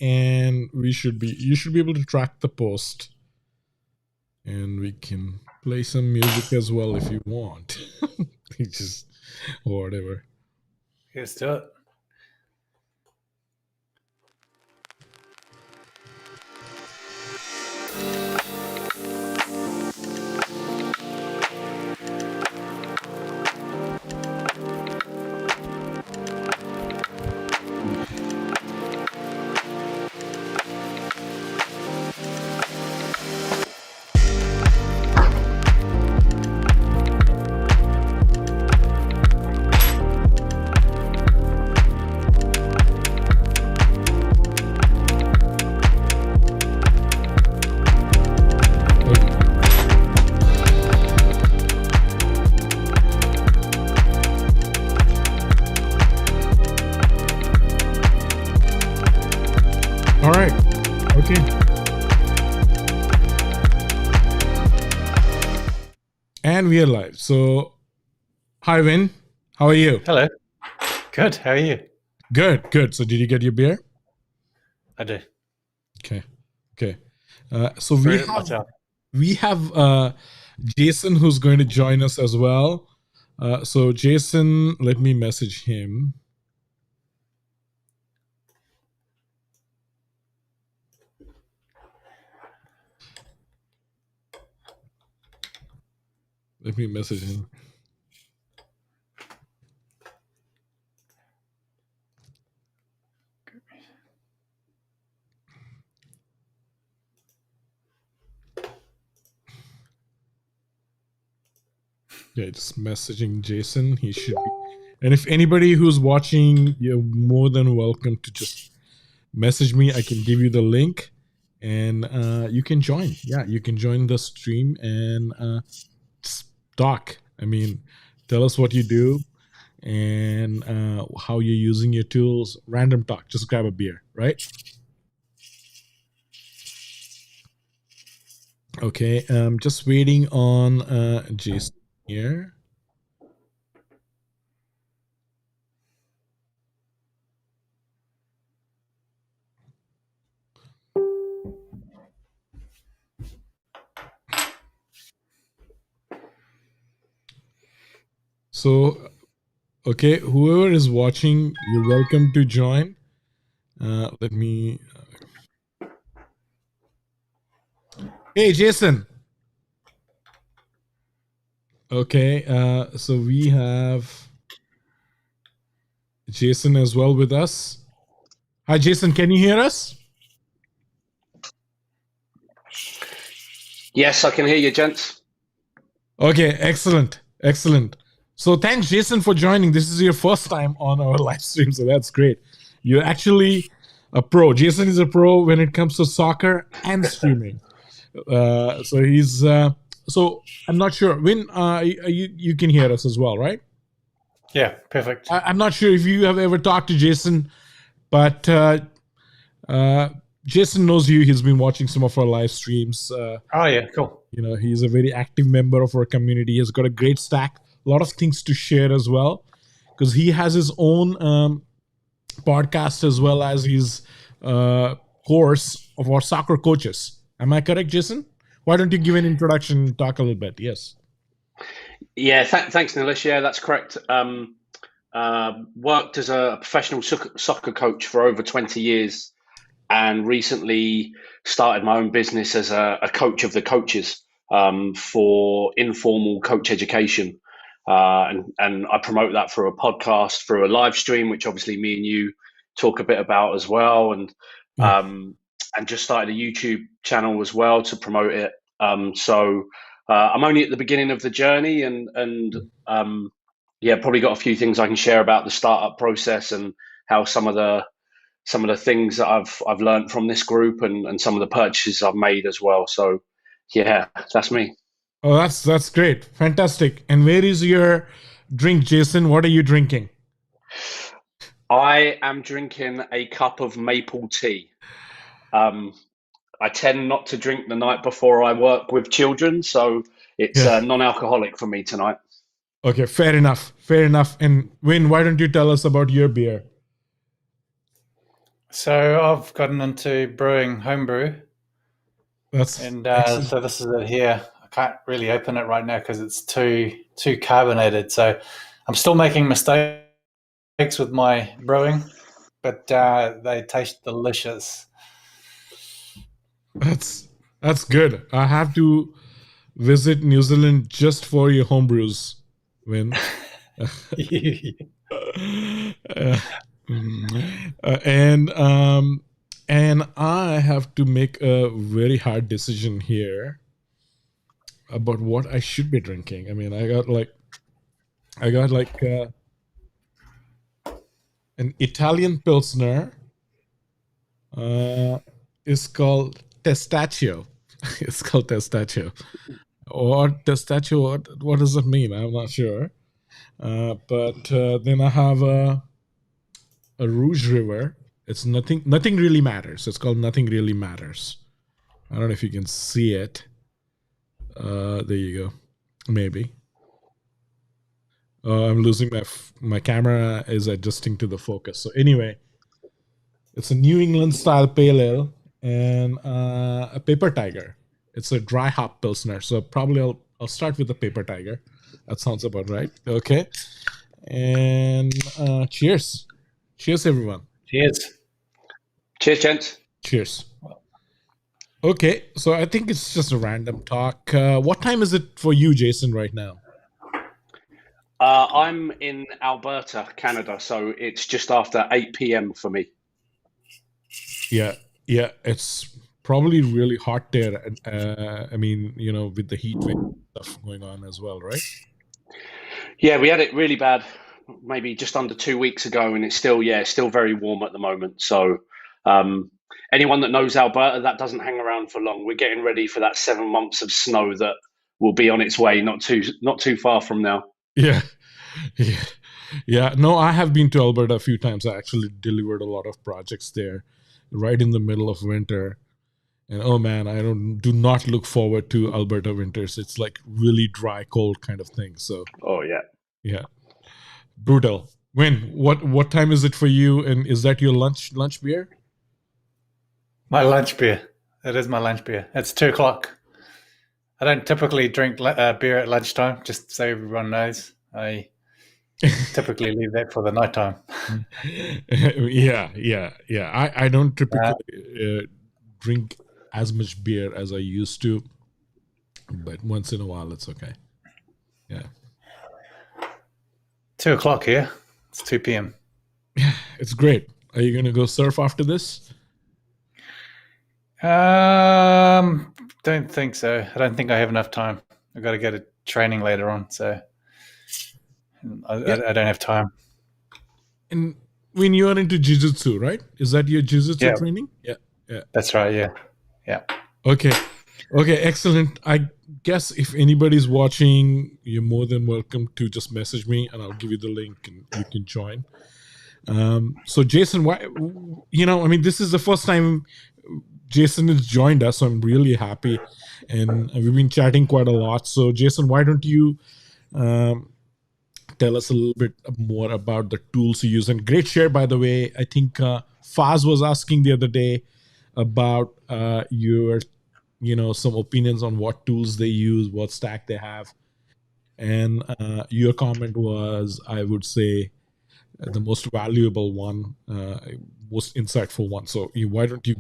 and you should be able to track the post, and we can play some music as well if you want. Just whatever. Let's do it. All right. Okay. And we are live. So, hi, Vin. How are you? Hello. Good. How are you? Good. So, did you get your beer? I do. Okay. So we have Jason who's going to join us as well. So Jason, let me message him. Let me message him. Yeah, just messaging Jason. He should be. And if anybody who's watching, you're more than welcome to just message me. I can give you the link, and you can join. Yeah, you can join the stream and just talk. I mean, tell us what you do and how you're using your tools. Random talk. Just grab a beer, right? Okay, I'm just waiting on Jason here. So, okay, whoever is watching, you're welcome to join. Let me. Hey, Jason. Okay, so we have Jason as well with us. Hi, Jason. Can you hear us? Yes, I can hear you, gents. Okay, excellent. So thanks, Jason, for joining. This is your first time on our live stream, so that's great. You're actually a pro. Jason is a pro when it comes to soccer and streaming. So he's. So I'm not sure. When you can hear us as well, right? Yeah, perfect. I'm not sure if you have ever talked to Jason, but Jason knows you. He's been watching some of our live streams. Oh yeah, cool. You know, he's a very active member of our community. He's got a great stack, a lot of things to share as well, because he has his own podcast as well as his course of our soccer coaches. Am I correct, Jason? Why don't you give an introduction and talk a little bit? Yes. Yeah, thanks, Nilesh. Yeah, that's correct. Worked as a professional soccer coach for over 20 years, and recently started my own business as a coach of the coaches for informal coach education. And I promote that through a podcast, through a live stream, which obviously me and you talk a bit about as well. And just started a YouTube channel as well to promote it. So I'm only at the beginning of the journey, and yeah, probably got a few things I can share about the startup process and how some of the things that I've learned from this group and some of the purchases I've made as well. So yeah, that's me. Oh, that's great. Fantastic. And where is your drink, Jason? What are you drinking? I am drinking a cup of maple tea. I tend not to drink the night before I work with children, so it's non-alcoholic for me tonight. Okay, fair enough. And Win, why don't you tell us about your beer? So I've gotten into brewing homebrew, That's and excellent. so this is it here. I can't really open it right now because it's too carbonated. So I'm still making mistakes with my brewing, but they taste delicious. That's that's good. I have to visit New Zealand just for your homebrews, Win. Uh, and and I have to make a very hard decision here about what I should be drinking. I mean, I got like an Italian pilsner. Uh, it's called Testaccio. It's called Testaccio. What Testaccio? What does it mean? I'm not sure. But then I have a Rouge River. It's nothing. Nothing really matters. It's called Nothing Really Matters. I don't know if you can see it. There you go. Maybe. I'm losing my camera is adjusting to the focus. So anyway, it's a New England style pale ale and a paper tiger. It's a dry hop pilsner. So probably I'll start with the paper tiger. That sounds about right. Okay. And cheers. Cheers, everyone. Cheers. Cheers, gents. Cheers. Okay, so I think it's just a random talk. What time is it for you, Jason, right now? I'm in Alberta, Canada, so it's just after 8 p.m. for me. Yeah, it's probably really hot there. I mean, with the heat wave stuff going on as well, right? Yeah, we had it really bad, maybe just under 2 weeks ago, and it's still very warm at the moment. So, anyone that knows Alberta, that doesn't hang around for long. We're getting ready for that 7 months of snow that will be on its way, not too far from now. Yeah, yeah, yeah. No, I have been to Alberta a few times. I actually delivered a lot of projects there, right in the middle of winter. And oh man, I do not look forward to Alberta winters. It's like really dry, cold kind of thing. So Oh yeah. yeah, brutal. When what time is it for you? And is that your lunch beer? My lunch beer. It is my lunch beer. It's 2 o'clock. I don't typically drink beer at lunchtime, just so everyone knows. I typically leave that for the nighttime. Yeah. I don't typically drink as much beer as I used to, but once in a while it's okay. Yeah. 2 o'clock here. It's 2 p.m. Yeah, it's great. Are you gonna go surf after this? Don't think so. I don't think I have enough time. I've got to go to training later on, so I don't have time. And when you are into jiu-jitsu, right? Is that your jiu-jitsu training? Yeah. That's right. Yeah. Okay, excellent. I guess if anybody's watching, you're more than welcome to just message me, and I'll give you the link, and you can join. So, Jason, why? I mean, this is the first time Jason has joined us, so I'm really happy, and we've been chatting quite a lot. So, Jason, why don't you tell us a little bit more about the tools you use? And great share, by the way. I think Faz was asking the other day about your some opinions on what tools they use, what stack they have, and your comment was, I would say, the most valuable one, most insightful one. So why don't you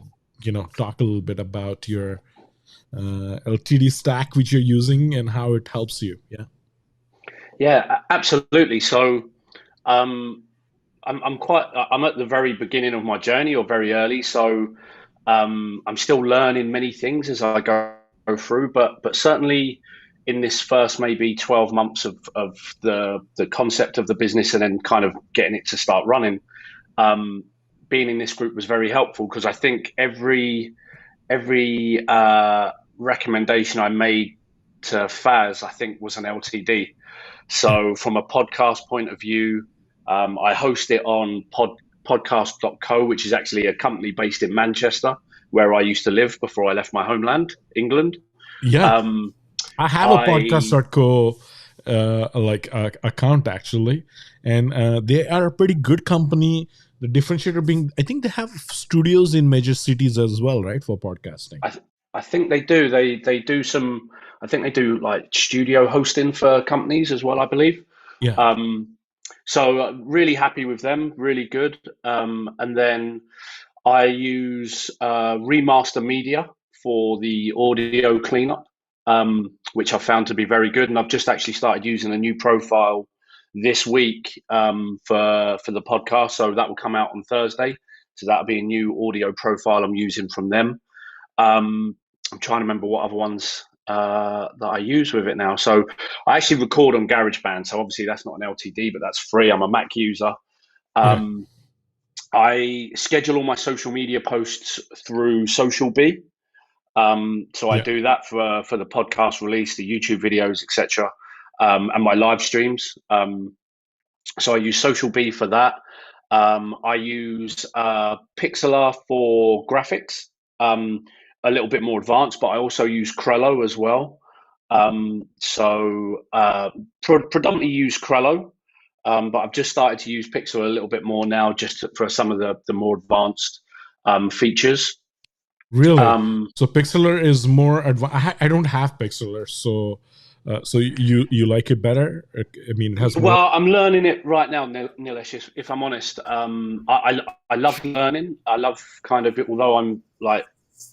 talk a little bit about your LTD stack which you're using and how it helps you? Yeah, absolutely. So, I'm at the very beginning of my journey, or very early. So, I'm still learning many things as I go through, but certainly in this first maybe 12 months of the concept of the business, and then kind of getting it to start running, being in this group was very helpful, because I think every recommendation I made to Faz, I think, was an LTD. So from a podcast point of view, I host it on podcast.co, which is actually a company based in Manchester, where I used to live before I left my homeland, England. Yeah. I have a podcast.co account actually, and they are a pretty good company. The differentiator being, I think they have studios in major cities as well, right, for podcasting. I think they do. They do some. I think they do like studio hosting for companies as well, I believe. Yeah. So really happy with them. Really good. And then I use Remaster Media for the audio cleanup, which I found to be very good. And I've just actually started using a new profile this week for the podcast. So that will come out on Thursday. So that'll be a new audio profile I'm using from them. I'm trying to remember what other ones that I use with it now. So I actually record on GarageBand. So obviously that's not an LTD, but that's free. I'm a Mac user. I schedule all my social media posts through Social Bee. So I do that for the podcast release, the YouTube videos, etc., and my live streams. So I use Social Bee for that. I use Pixlr for graphics, a little bit more advanced, but I also use Crello as well. Predominantly use Crello, but I've just started to use Pixlr a little bit more now, just for some of the more advanced features. Really? So Pixlr is more advanced. I don't have Pixlr, so you like it better? I mean, it has more. Well, I'm learning it right now, Nilesh. If I'm honest, I love learning. I love kind of, although I'm like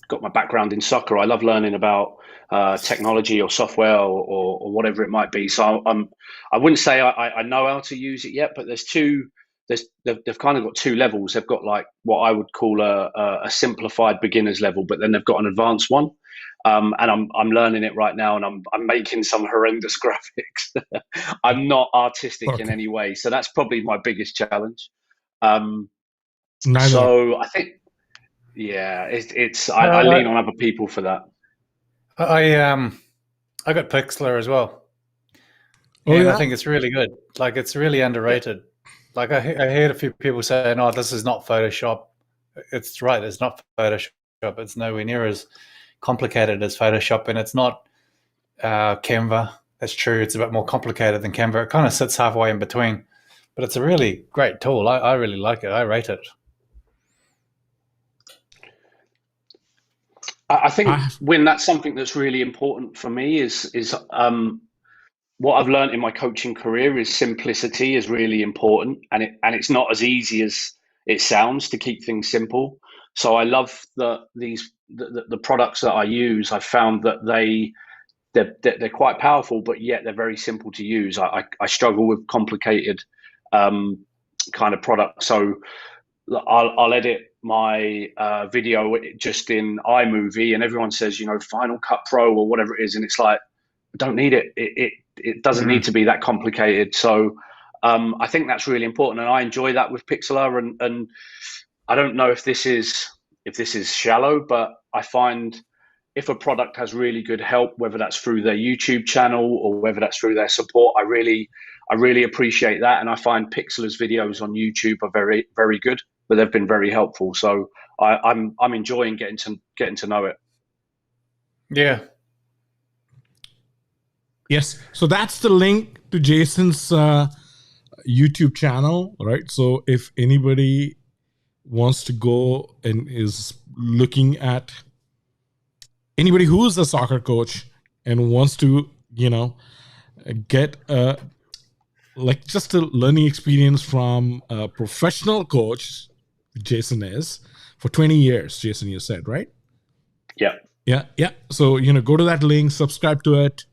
got my background in soccer, I love learning about technology or software or whatever it might be. So I wouldn't say I know how to use it yet, but they've kind of got two levels. They've got like what I would call a simplified beginner's level, but then they've got an advanced one. And I'm learning it right now, and I'm making some horrendous graphics. I'm not artistic in any way, so that's probably my biggest challenge. So I think, yeah, I lean on other people for that. I got Pixlr as well, I think it's really good. Like, it's really underrated. Like, I heard a few people saying, "Oh, this is not Photoshop." It's right. It's not Photoshop. It's nowhere near as complicated as Photoshop, and it's not Canva. That's true. It's a bit more complicated than Canva. It kind of sits halfway in between, but it's a really great tool. I really like it. I rate it. I think, Win, that's something that's really important for me is what I've learned in my coaching career is simplicity is really important, and it's not as easy as it sounds to keep things simple. So I love the products that I use. I found that they're quite powerful, but yet they're very simple to use. I struggle with complicated kind of products. So I'll edit my video just in iMovie, and everyone says, Final Cut Pro or whatever it is, and it's like, I don't need it. It doesn't need to be that complicated. So I think that's really important, and I enjoy that with Pixlr. And I don't know if this is shallow, but I find if a product has really good help, whether that's through their YouTube channel or whether that's through their support, I really appreciate that. And I find Pixlr's videos on YouTube are very, very good, but they've been very helpful. So I'm enjoying getting to know it. Yeah. Yes. So that's the link to Jason's YouTube channel, right? So if anybody wants to go and is looking at anybody who's a soccer coach and wants to, get like just a learning experience from a professional coach, Jason is, for 20 years, Jason, you said, right? Yeah. Yeah. So, go to that link, subscribe to it.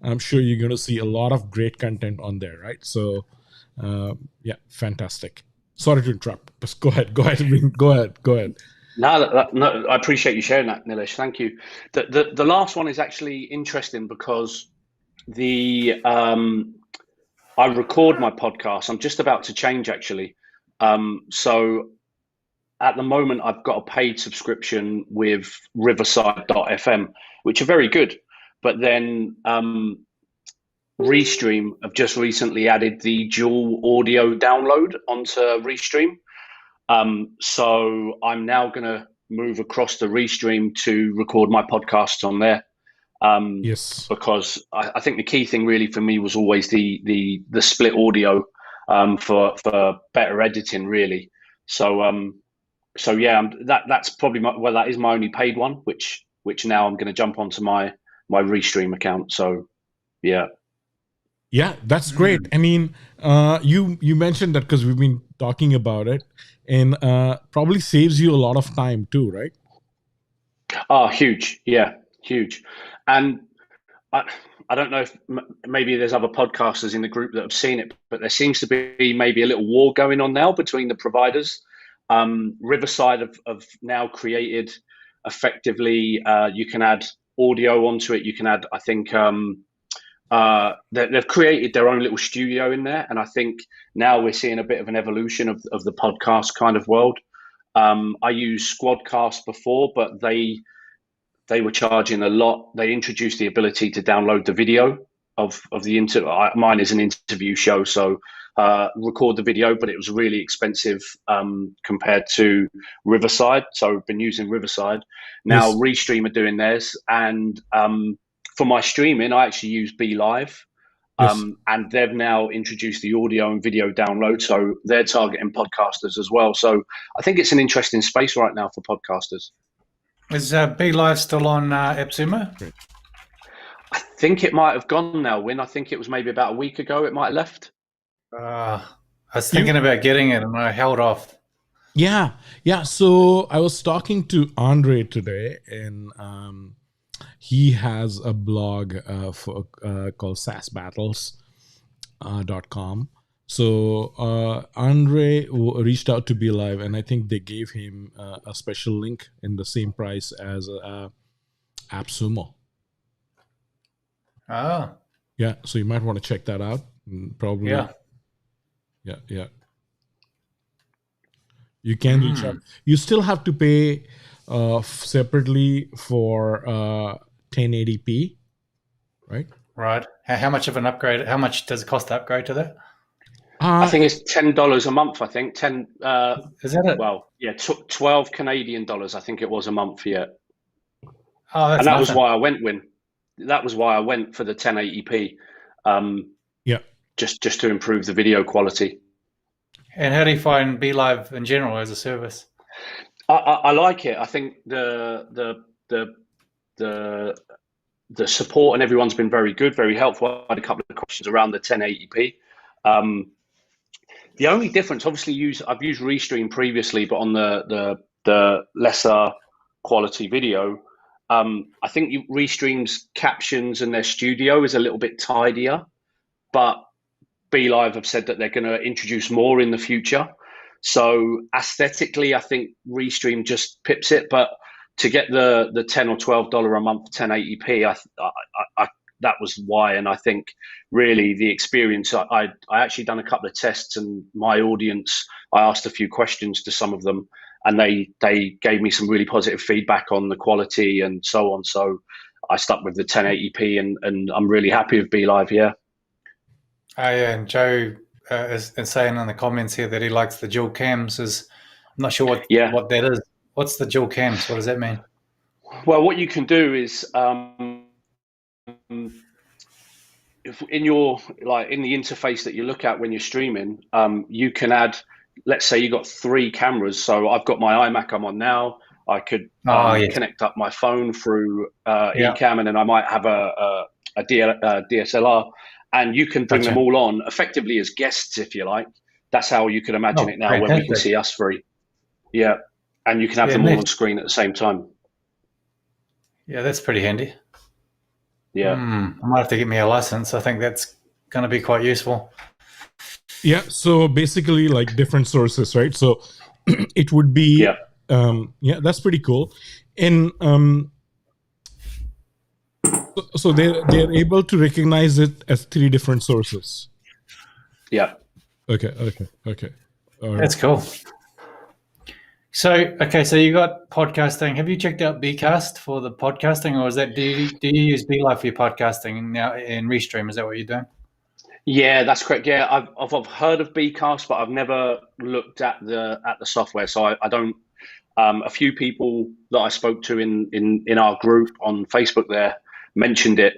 I'm sure you're going to see a lot of great content on there, right? So, yeah, fantastic. Sorry to interrupt, but go ahead. Go ahead. No, I appreciate you sharing that, Nilesh. Thank you. The last one is actually interesting because I record my podcast. I'm just about to change, actually. So at the moment, I've got a paid subscription with Riverside.fm, which are very good. But then Restream have just recently added the dual audio download onto Restream. So I'm now going to move across to Restream to record my podcasts on there. Yes. Because I think the key thing really for me was always the split audio for better editing, really. So yeah, that's probably that is my only paid one, which now I'm going to jump onto my Restream account. So yeah. Yeah, that's great. I mean, you mentioned that because we've been talking about it, and probably saves you a lot of time too, right? Oh, huge. Yeah, huge. And I don't know if maybe there's other podcasters in the group that have seen it, but there seems to be maybe a little war going on now between the providers. Riverside have now created effectively, you can add audio onto it. You can add, I think, they've created their own little studio in there. And I think now we're seeing a bit of an evolution of the podcast kind of world. I used Squadcast before, but they were charging a lot. They introduced the ability to download the video of the interview. Mine is an interview show, so record the video, but it was really expensive compared to Riverside. So I've been using Riverside. Now Yes. Restream are doing theirs, and for my streaming, I actually use BeLive. Yes. And they've now introduced the audio and video download, so they're targeting podcasters as well. So I think it's an interesting space right now for podcasters. Is BeLive still on AppSumo? Great. I think it might have gone now, Win. I think it was maybe about a week ago it might have left. I was thinking about getting it and I held off. Yeah. So I was talking to Andre today, and he has a blog called SaasBattles.com. So Andre reached out to BeLive, and I think they gave him a special link in the same price as AppSumo. Oh. Yeah, so you might want to check that out. Probably. Yeah. Yeah. You can reach out. You still have to pay separately for 1080p, right? Right. How much of an upgrade? How much does it cost to upgrade to that? I think it's $10 a month. I think 10. Is that it? Well, yeah, 12 Canadian dollars. I think it was a month. Yeah. Oh, that's and that nothing. was why I went, Win. That was why I went for the 1080p. Yeah. Just to improve the video quality. And how do you find BeLive in general as a service? I like it. I think the support and everyone's been very good, very helpful. I had a couple of questions around the 1080p. The only difference, obviously, I've used Restream previously, but on the lesser quality video, I think Restream's captions and their studio is a little bit tidier, but BeLive have said that they're going to introduce more in the future. So aesthetically, I think Restream just pips it, but to get the $10 or $12 a month 1080p, I that was why. And I think really the experience, I actually done a couple of tests, and my audience, I asked a few questions to some of them, and they gave me some really positive feedback on the quality and so on. So I stuck with the 1080p, and I'm really happy with BeLive. Yeah. And Joe is saying in the comments here that he likes the dual cams. I'm not sure what that is. What's the dual cams? What does that mean? Well, what you can do is if in the interface that you look at when you're streaming, you can add, let's say you got 3 cameras. So I've got my iMac I'm on now. I could connect up my phone through eCam, and then I might have a DSLR. And you can bring them all on effectively as guests, if you like. That's how you could imagine it now, fantastic. when we can see us free. Yeah. And you can have them all on screen at the same time. Yeah, that's pretty handy. Yeah. I might have to get me a license. I think that's going to be quite useful. Yeah, so basically like different sources, right? So it would be, that's pretty cool. And so they're able to recognize it as 3 different sources. Yeah. Okay. All right. That's cool. So you got podcasting. Have you checked out Bcast for the podcasting, or is that do you use BeLive for your podcasting now in Restream? Is that what you're doing? Yeah, that's correct. Yeah, I've heard of Bcast, but I've never looked at the software, so I don't. A few people that I spoke to in our group on Facebook there mentioned it.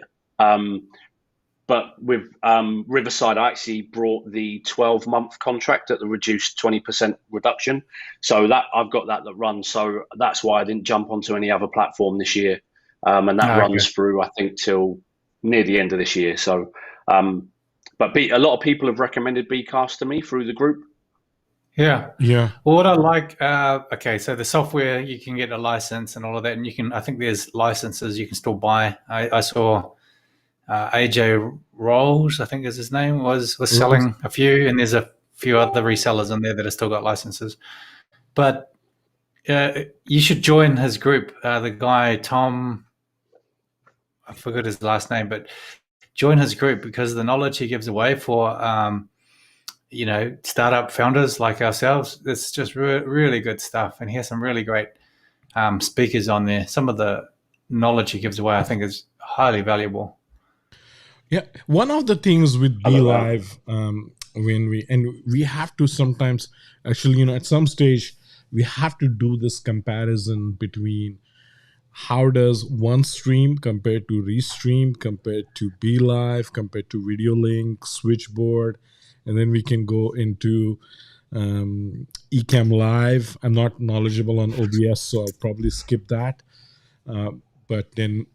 But with Riverside, I actually brought the 12-month contract at the reduced 20% reduction. So that I've got that runs. So that's why I didn't jump onto any other platform this year. And that runs through, I think, till near the end of this year. So, but a lot of people have recommended Bcast to me through the group. Yeah. Yeah. Well, what I like, okay, so the software, you can get a license and all of that, and you can, I think there's licenses you can still buy. I saw AJ Rolls, I think is his name, was selling a few, and there's a few other resellers in there that have still got licenses. But you should join his group. The guy, Tom, I forgot his last name, but join his group because the knowledge he gives away for startup founders like ourselves, it's just really good stuff. And he has some really great speakers on there. Some of the knowledge he gives away, I think, is highly valuable. Yeah, one of the things with Be Live, when we have to sometimes actually, at some stage we have to do this comparison between how does one stream compared to Restream, compared to Be Live, compared to Video Link, Switchboard, and then we can go into Ecamm Live. I'm not knowledgeable on OBS, so I'll probably skip that. But then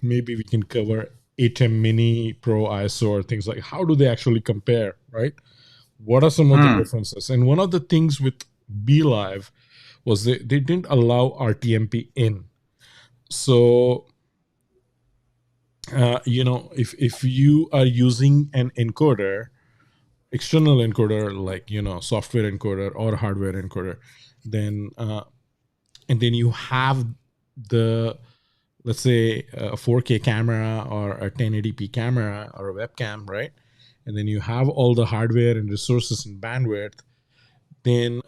maybe we can cover ATEM Mini, Pro, ISO, or things like how do they actually compare, right? What are some of the differences? And one of the things with Be Live was they didn't allow RTMP in. So, if you are using an encoder, external encoder like software encoder or hardware encoder, then and then you have the, let's say, a 4K camera or a 1080p camera or a webcam, right? And then you have all the hardware and resources and bandwidth. Then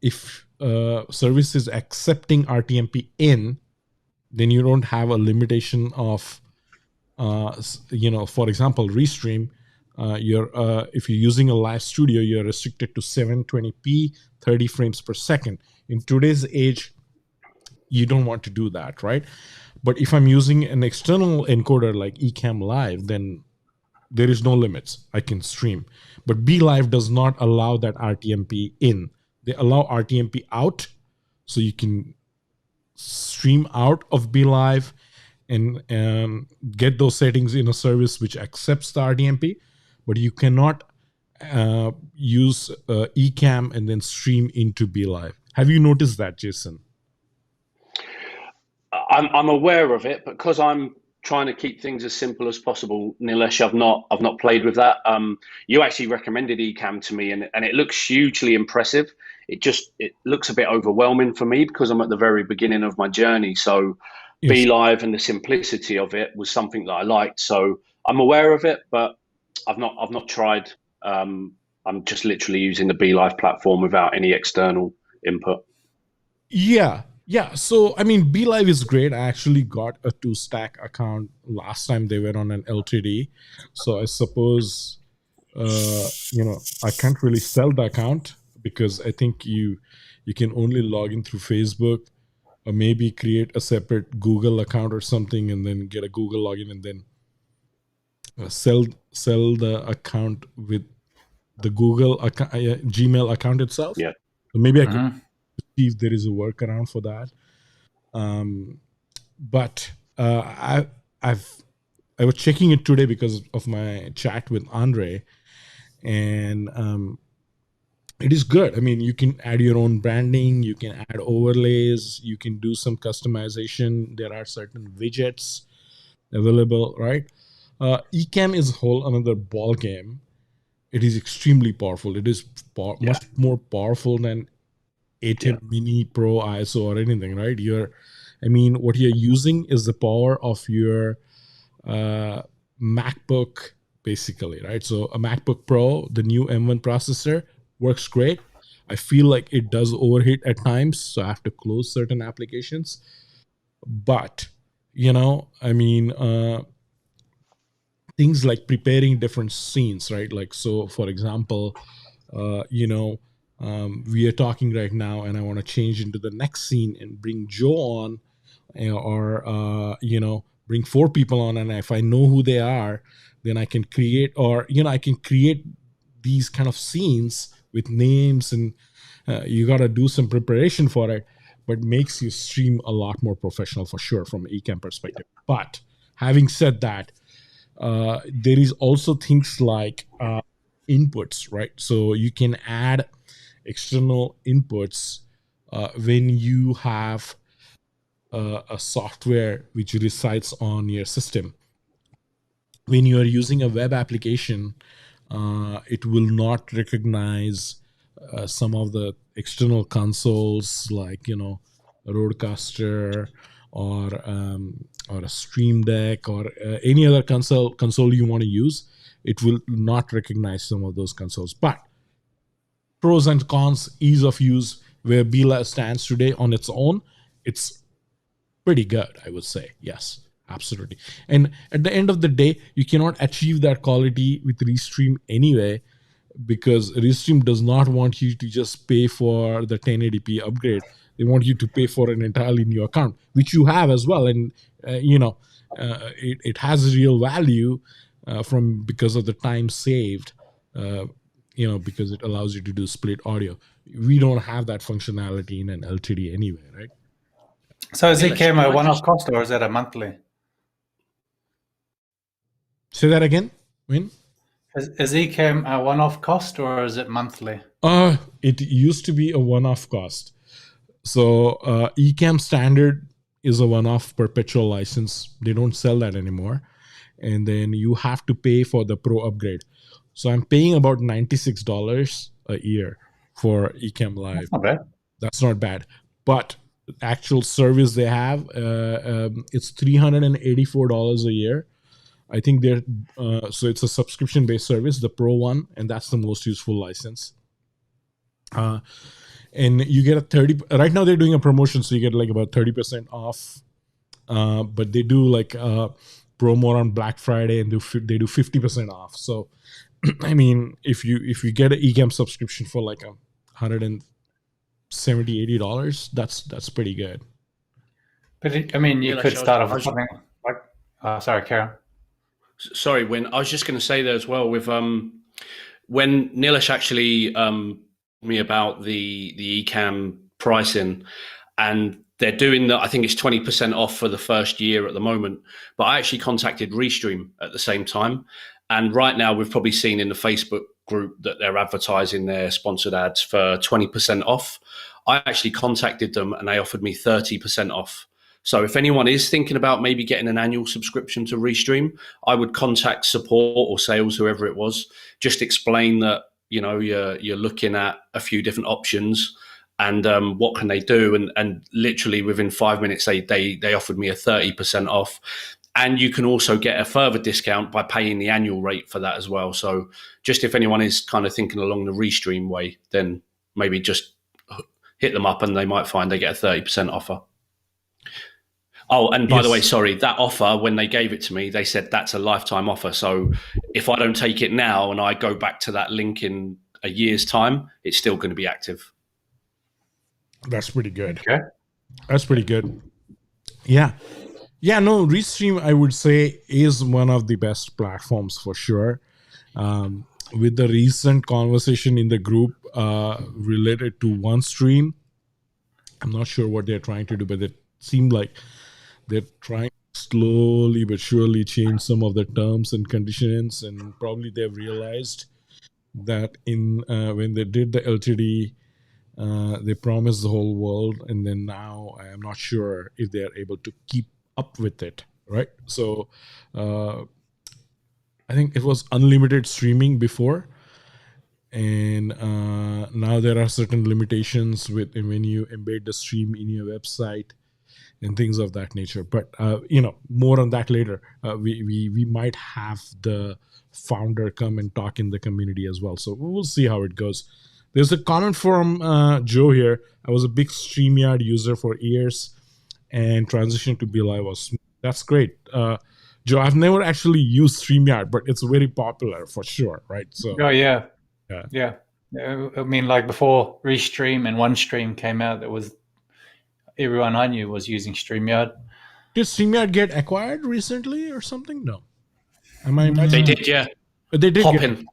if service is accepting RTMP in, then you don't have a limitation of, for example, Restream. If you're using a live studio, you're restricted to 720p, 30 frames per second. In today's age, you don't want to do that, right? But if I'm using an external encoder like Ecamm Live, then there is no limits. I can stream. But Be Live does not allow that RTMP in. They allow RTMP out, so you can stream out of Be Live and get those settings in a service which accepts the RTMP, but you cannot use Ecamm and then stream into Be Live. Have you noticed that, Jason? I'm aware of it, but because I'm trying to keep things as simple as possible, Nilesh, I've not played with that. You actually recommended Ecamm to me, and it looks hugely impressive. It looks a bit overwhelming for me because I'm at the very beginning of my journey. So yes. Be Live and the simplicity of it was something that I liked. So I'm aware of it, but I've not tried. I'm just literally using the Be Live platform without any external input. Yeah. So, I mean, Be Live is great. I actually got a 2Stack account last time they were on an LTD. So I suppose, I can't really sell the account because I think you can only log in through Facebook, or maybe create a separate Google account or something and then get a Google login and then sell the account with the Google Gmail account itself. Yeah. So maybe I could see if there is a workaround for that. But I was checking it today because of my chat with Andre, and it is good. I mean, you can add your own branding, you can add overlays, you can do some customization. There are certain widgets available, right? Ecamm is a whole another ball game. It is extremely powerful. It is much more powerful than ATEM Mini, Pro, ISO, or anything, right? What you're using is the power of your MacBook, basically, right? So a MacBook Pro, the new M1 processor, works great. I feel like it does overheat at times, so I have to close certain applications. But, things like preparing different scenes, right? Like, so for example, we are talking right now and I want to change into the next scene and bring Joe on, or bring 4 people on, and if I know who they are, then I can create, or I can create these kind of scenes with names, and you got to do some preparation for it, but makes you stream a lot more professional for sure from an Ecamm perspective. But having said that, there is also things like inputs, right? So you can add external inputs when you have a software which resides on your system. When you are using a web application, it will not recognize some of the external consoles, like a Rodecaster or a Stream Deck, or any other console you want to use. It will not recognize some of those consoles. But pros and cons, ease of use, where Bila stands today on its own, it's pretty good, I would say. Yes, absolutely. And at the end of the day, you cannot achieve that quality with Restream anyway, because Restream does not want you to just pay for the 1080p upgrade. They want you to pay for an entirely new account, which you have as well. And it has real value from because of the time saved. Because it allows you to do split audio. We don't have that functionality in an LTD anyway, right? So is Ecamm a one-off cost, or is that a monthly? Say that again, Win? Is Ecamm a one-off cost, or is it monthly? It used to be a one-off cost. So Ecamm Standard is a one-off perpetual license. They don't sell that anymore. And then you have to pay for the Pro upgrade. So I'm paying about $96 a year for Ecamm Live. That's not bad. That's not bad. But the actual service they have, it's $384 a year. I think they're so it's a subscription-based service, the Pro one, and that's the most useful license. And you get a 30. Right now they're doing a promotion, so you get like about 30% off. But they do like promo on Black Friday, and they do 50% off. So, I mean, if you get an Ecamm subscription for like $170-$80, that's pretty good. But you could start off with something like. Sorry, Karen. Sorry, Win. I was just going to say there as well with when Nilesh actually me about the Ecamm pricing, and they're doing I think it's 20% off for the first year at the moment. But I actually contacted Restream at the same time, and right now we've probably seen in the Facebook group that they're advertising their sponsored ads for 20% off. I actually contacted them, and they offered me 30% off. So if anyone is thinking about maybe getting an annual subscription to Restream, I would contact support or sales, whoever it was, just explain that, you're looking at a few different options and what can they do. And literally within 5 minutes, they offered me a 30% off. And you can also get a further discount by paying the annual rate for that as well. So just if anyone is kind of thinking along the Restream way, then maybe just hit them up and they might find they get a 30% offer. Oh, and by the way, sorry, that offer, when they gave it to me, they said that's a lifetime offer. So if I don't take it now and I go back to that link in a year's time, it's still going to be active. That's pretty good. Okay. That's pretty good. Yeah. Yeah, no, Restream, I would say, is one of the best platforms for sure. With the recent conversation in the group related to OneStream, I'm not sure what they're trying to do, but it seemed like they're trying to slowly but surely change some of the terms and conditions, and probably they've realized that when they did the LTD, they promised the whole world, and then now I am not sure if they are able to keep up with it, right? So I think it was unlimited streaming before, and now there are certain limitations when you embed the stream in your website and things of that nature. But more on that later. We might have the founder come and talk in the community as well, so we'll see how it goes. There's a comment from Joe here. I was a big StreamYard user for years, and transition to Be Live was smooth. That's great. Joe, I've never actually used StreamYard, but it's very popular for sure, right? So yeah. I mean, like before Restream and OneStream came out, there was everyone I knew was using StreamYard. Did StreamYard get acquired recently or something? No. Am I They did, yeah. They did get Hopkin.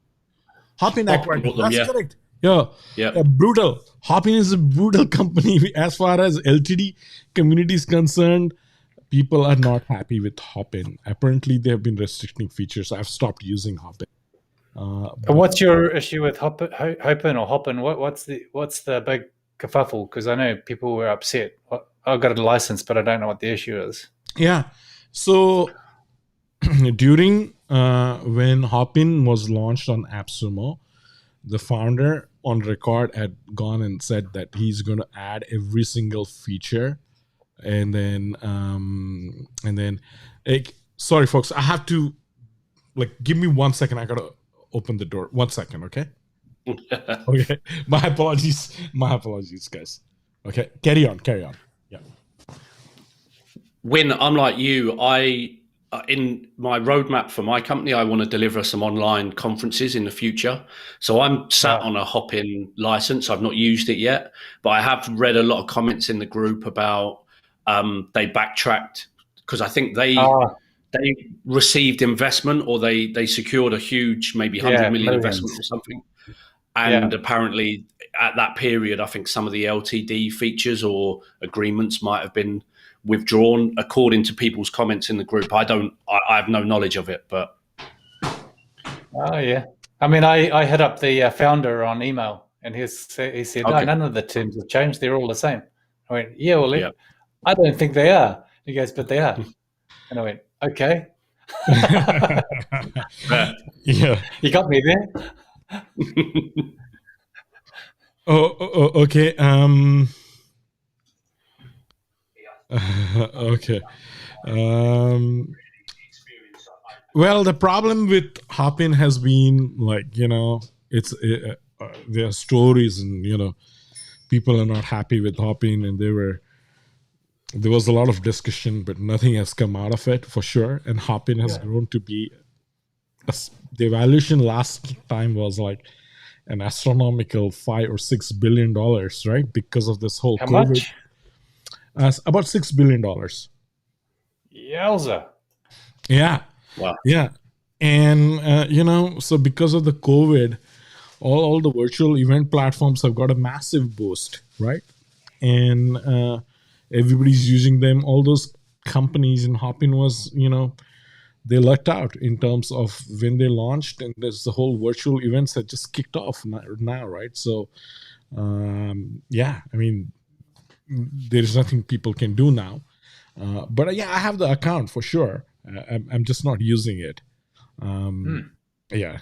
Hopin Hopkin acquired. bought them, That's yeah. correct. Yeah, Yeah. brutal. Hopin is a brutal company as far as LTD community is concerned. People are not happy with Hopin. Apparently, they have been restricting features. I've stopped using Hopin. What's your issue with Hopin or Hopin? What's the big kerfuffle? Because I know people were upset. I've got a license, but I don't know what the issue is. Yeah. So during when Hopin was launched on AppSumo, the founder on record had gone and said that he's going to add every single feature, and then like, sorry folks, I have to give me 1 second. I gotta open the door. 1 second, okay? Okay. My apologies, guys. Okay, carry on. Yeah. When I'm like you, in my roadmap for my company, I want to deliver some online conferences in the future. So I'm sat on a Hopin license. I've not used it yet, but I have read a lot of comments in the group about they backtracked because I think they received investment, or they secured a huge, maybe 100 million investment or something. And apparently at that period, I think some of the LTD features or agreements might have been withdrawn, according to people's comments in the group. I have no knowledge of it, but. Oh, yeah. I mean, I hit up the founder on email, and he said, no, none of the terms have changed. They're all the same. I went, yeah, well, I don't think they are. He goes, but they are. And I went, okay. Yeah. You got me there. Okay. Okay. Well, the problem with Hopin has been it's there are stories, and people are not happy with Hopin, and there was a lot of discussion, but nothing has come out of it for sure. And Hopin has grown to be the valuation last time was like an astronomical $5 or $6 billion, right? Because of this whole How COVID. Much? About $6 billion. Yowza. Yeah. Wow. Yeah. And, so because of the COVID, all the virtual event platforms have got a massive boost, right? And everybody's using them. All those companies in Hopin was, they lucked out in terms of when they launched, and there's the whole virtual events that just kicked off now, right? So, yeah, I mean, there's nothing people can do now. But yeah, I have the account for sure. I'm just not using it. Yeah.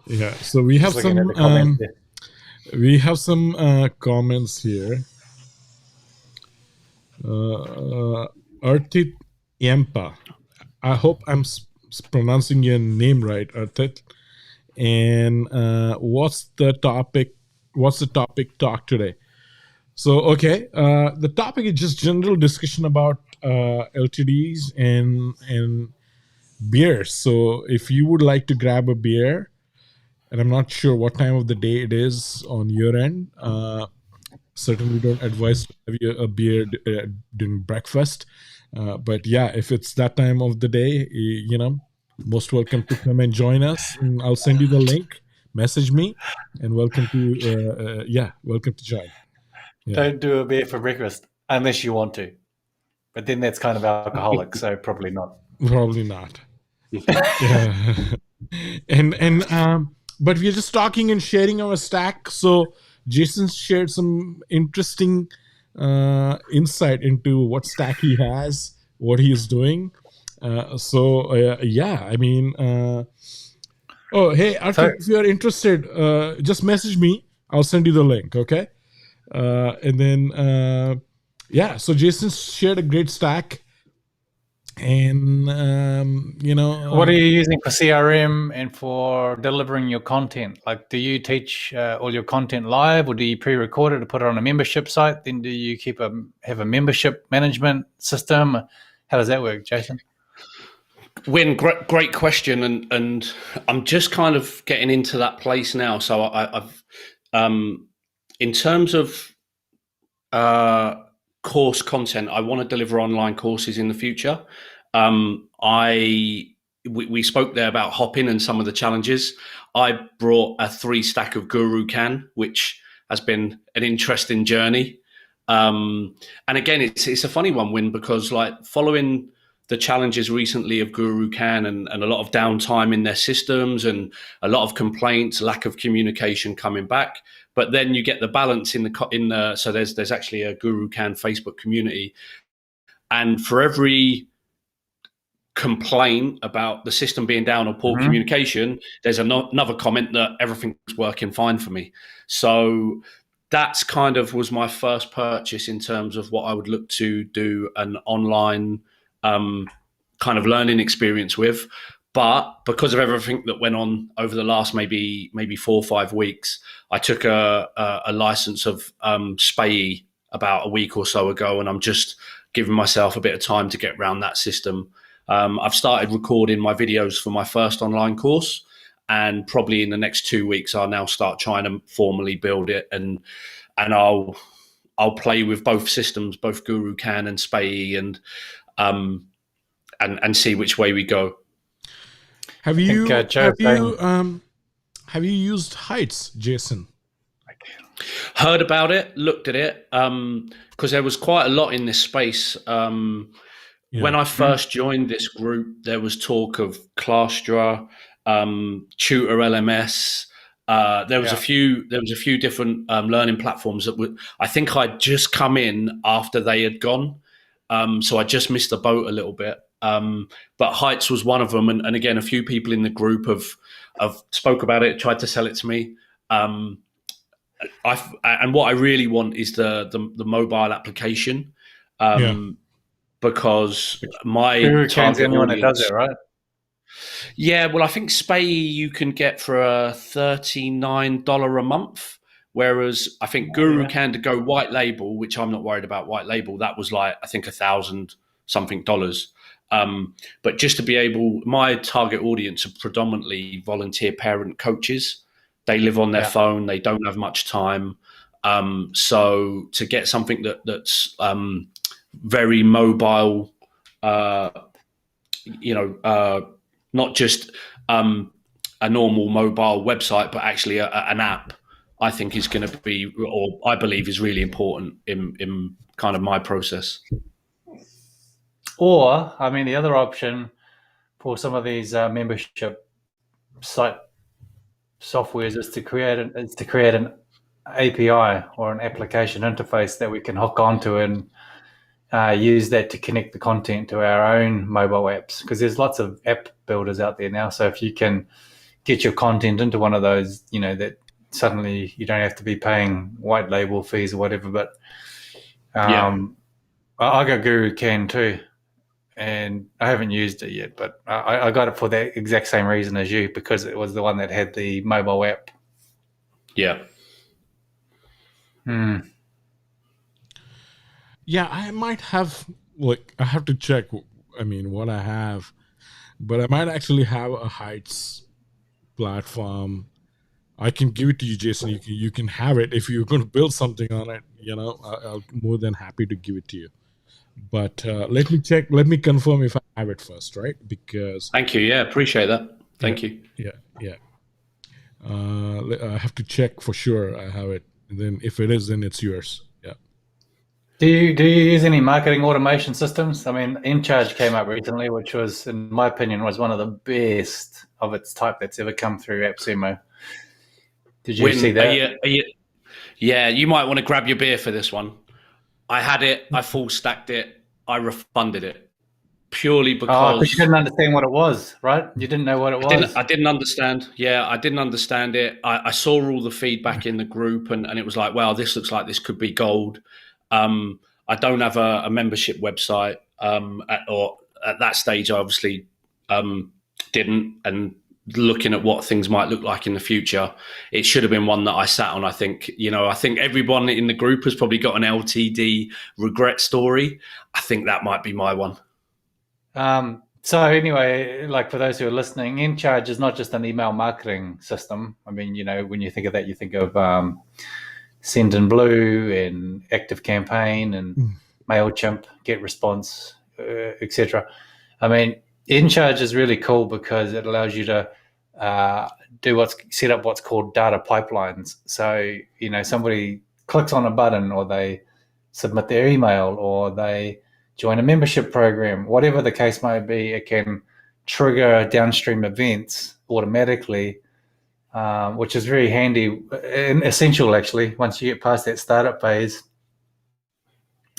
Yeah. So we have some comments here. Artit Yempa. I hope I'm pronouncing your name right, Artit. And what's the topic talk today? So, okay, the topic is just general discussion about LTDs and beers. So if you would like to grab a beer, and I'm not sure what time of the day it is on your end, certainly don't advise to have a beer during breakfast. But yeah, if it's that time of the day, most welcome to come and join us. And I'll send you the link. Message me, and welcome to welcome to join. Yeah. Don't do a beer for breakfast unless you want to, but then that's kind of alcoholic, so probably not. Probably not. Yeah. and but we're just talking and sharing our stack. So Jason shared some interesting insight into what stack he has, what he is doing. Yeah, I mean, oh, hey, Arthur, if you're interested, just message me. I'll send you the link, okay? And then, yeah, so Jason shared a great stack. And, what are you using for CRM and for delivering your content? Like, do you teach all your content live, or do you pre-record it to put it on a membership site? Then do you have a membership management system? How does that work, Jason? Win, great question, and I'm just kind of getting into that place now. So I've in terms of course content. I want to deliver online courses in the future. We spoke there about Hopkin and some of the challenges. I brought a 3 stack of GuruCan, which has been an interesting journey. And again, it's a funny one, Win, because like following the challenges recently of GuruCan and a lot of downtime in their systems and a lot of complaints, lack of communication coming back. But then you get the balance in the so there's actually a GuruCan Facebook community, and for every complaint about the system being down or poor communication, there's another comment that everything's working fine for me. So that's kind of was my first purchase in terms of what I would look to do an online kind of learning experience with. But because of everything that went on over the last maybe 4 or 5 weeks, I took a license of SPAE about a week or so ago, and I'm just giving myself a bit of time to get around that system. I've started recording my videos for my first online course, and probably in the next 2 weeks, I'll now start trying to formally build it, and I'll play with both systems, both GuruCan and SPAE, and see which way we go. Have you used Heights, Jason? Heard about it, looked at it, because there was quite a lot in this space. When I first joined this group, there was talk of Clastra, Tutor LMS. There was a few different learning platforms that were. I think I'd just come in after they had gone, so I just missed the boat a little bit. But Heights was one of them, and again, a few people in the group have spoke about it, tried to sell it to me. And what I really want is the mobile application, because my target the only one that does it, right? Yeah, well, I think SPAE you can get for $39 a month, whereas I think GuruCan to go white label, which I'm not worried about white label, that was like I think $1,000 something. But just to be able, my target audience are predominantly volunteer parent coaches. They live on their phone. They don't have much time. So to get something that's very mobile, not just a normal mobile website, but actually an app, I think is going to be, or I believe is really important in kind of my process. Or, I mean, the other option for some of these membership site softwares is to create an API or an application interface that we can hook onto and use that to connect the content to our own mobile apps, because there's lots of app builders out there now. So if you can get your content into one of those, that suddenly you don't have to be paying white label fees or whatever. But I got GuruCan too, and I haven't used it yet, but I got it for that exact same reason as you, because it was the one that had the mobile app. Yeah. Yeah, I might have, I have to check, what I have, but I might actually have a Heights platform. I can give it to you, Jason. You can have it. If you're going to build something on it, I'm more than happy to give it to you. But let me check. Let me confirm if I have it first, right? Because thank you. Yeah, appreciate that. Thank you. Yeah. I have to check for sure I have it. And then if it is, then it's yours. Yeah. Do you use any marketing automation systems? I mean, InCharge came up recently, which was, in my opinion, was one of the best of its type that's ever come through AppSumo. Did you see that? Yeah, you might want to grab your beer for this one. I had it, I full stacked it, I refunded it purely because you didn't understand what it was, right? You didn't know what it was. I didn't understand. Yeah, I didn't understand it. I saw all the feedback in the group, and it was like, wow, this looks like this could be gold. I don't have a membership website, at that stage, I obviously didn't. And looking at what things might look like in the future, it should have been one that I sat on. I think everyone in the group has probably got an LTD regret story. I think that might be my one. So anyway, like for those who are listening, InCharge is not just an email marketing system. I mean, when you think of that, you think of Send and Blue and Active Campaign and MailChimp, GetResponse, etc. I mean, InCharge is really cool because it allows you to set up what's called data pipelines. So, somebody clicks on a button, or they submit their email, or they join a membership program, whatever the case may be, it can trigger downstream events automatically, which is very handy and essential, actually. Once you get past that startup phase,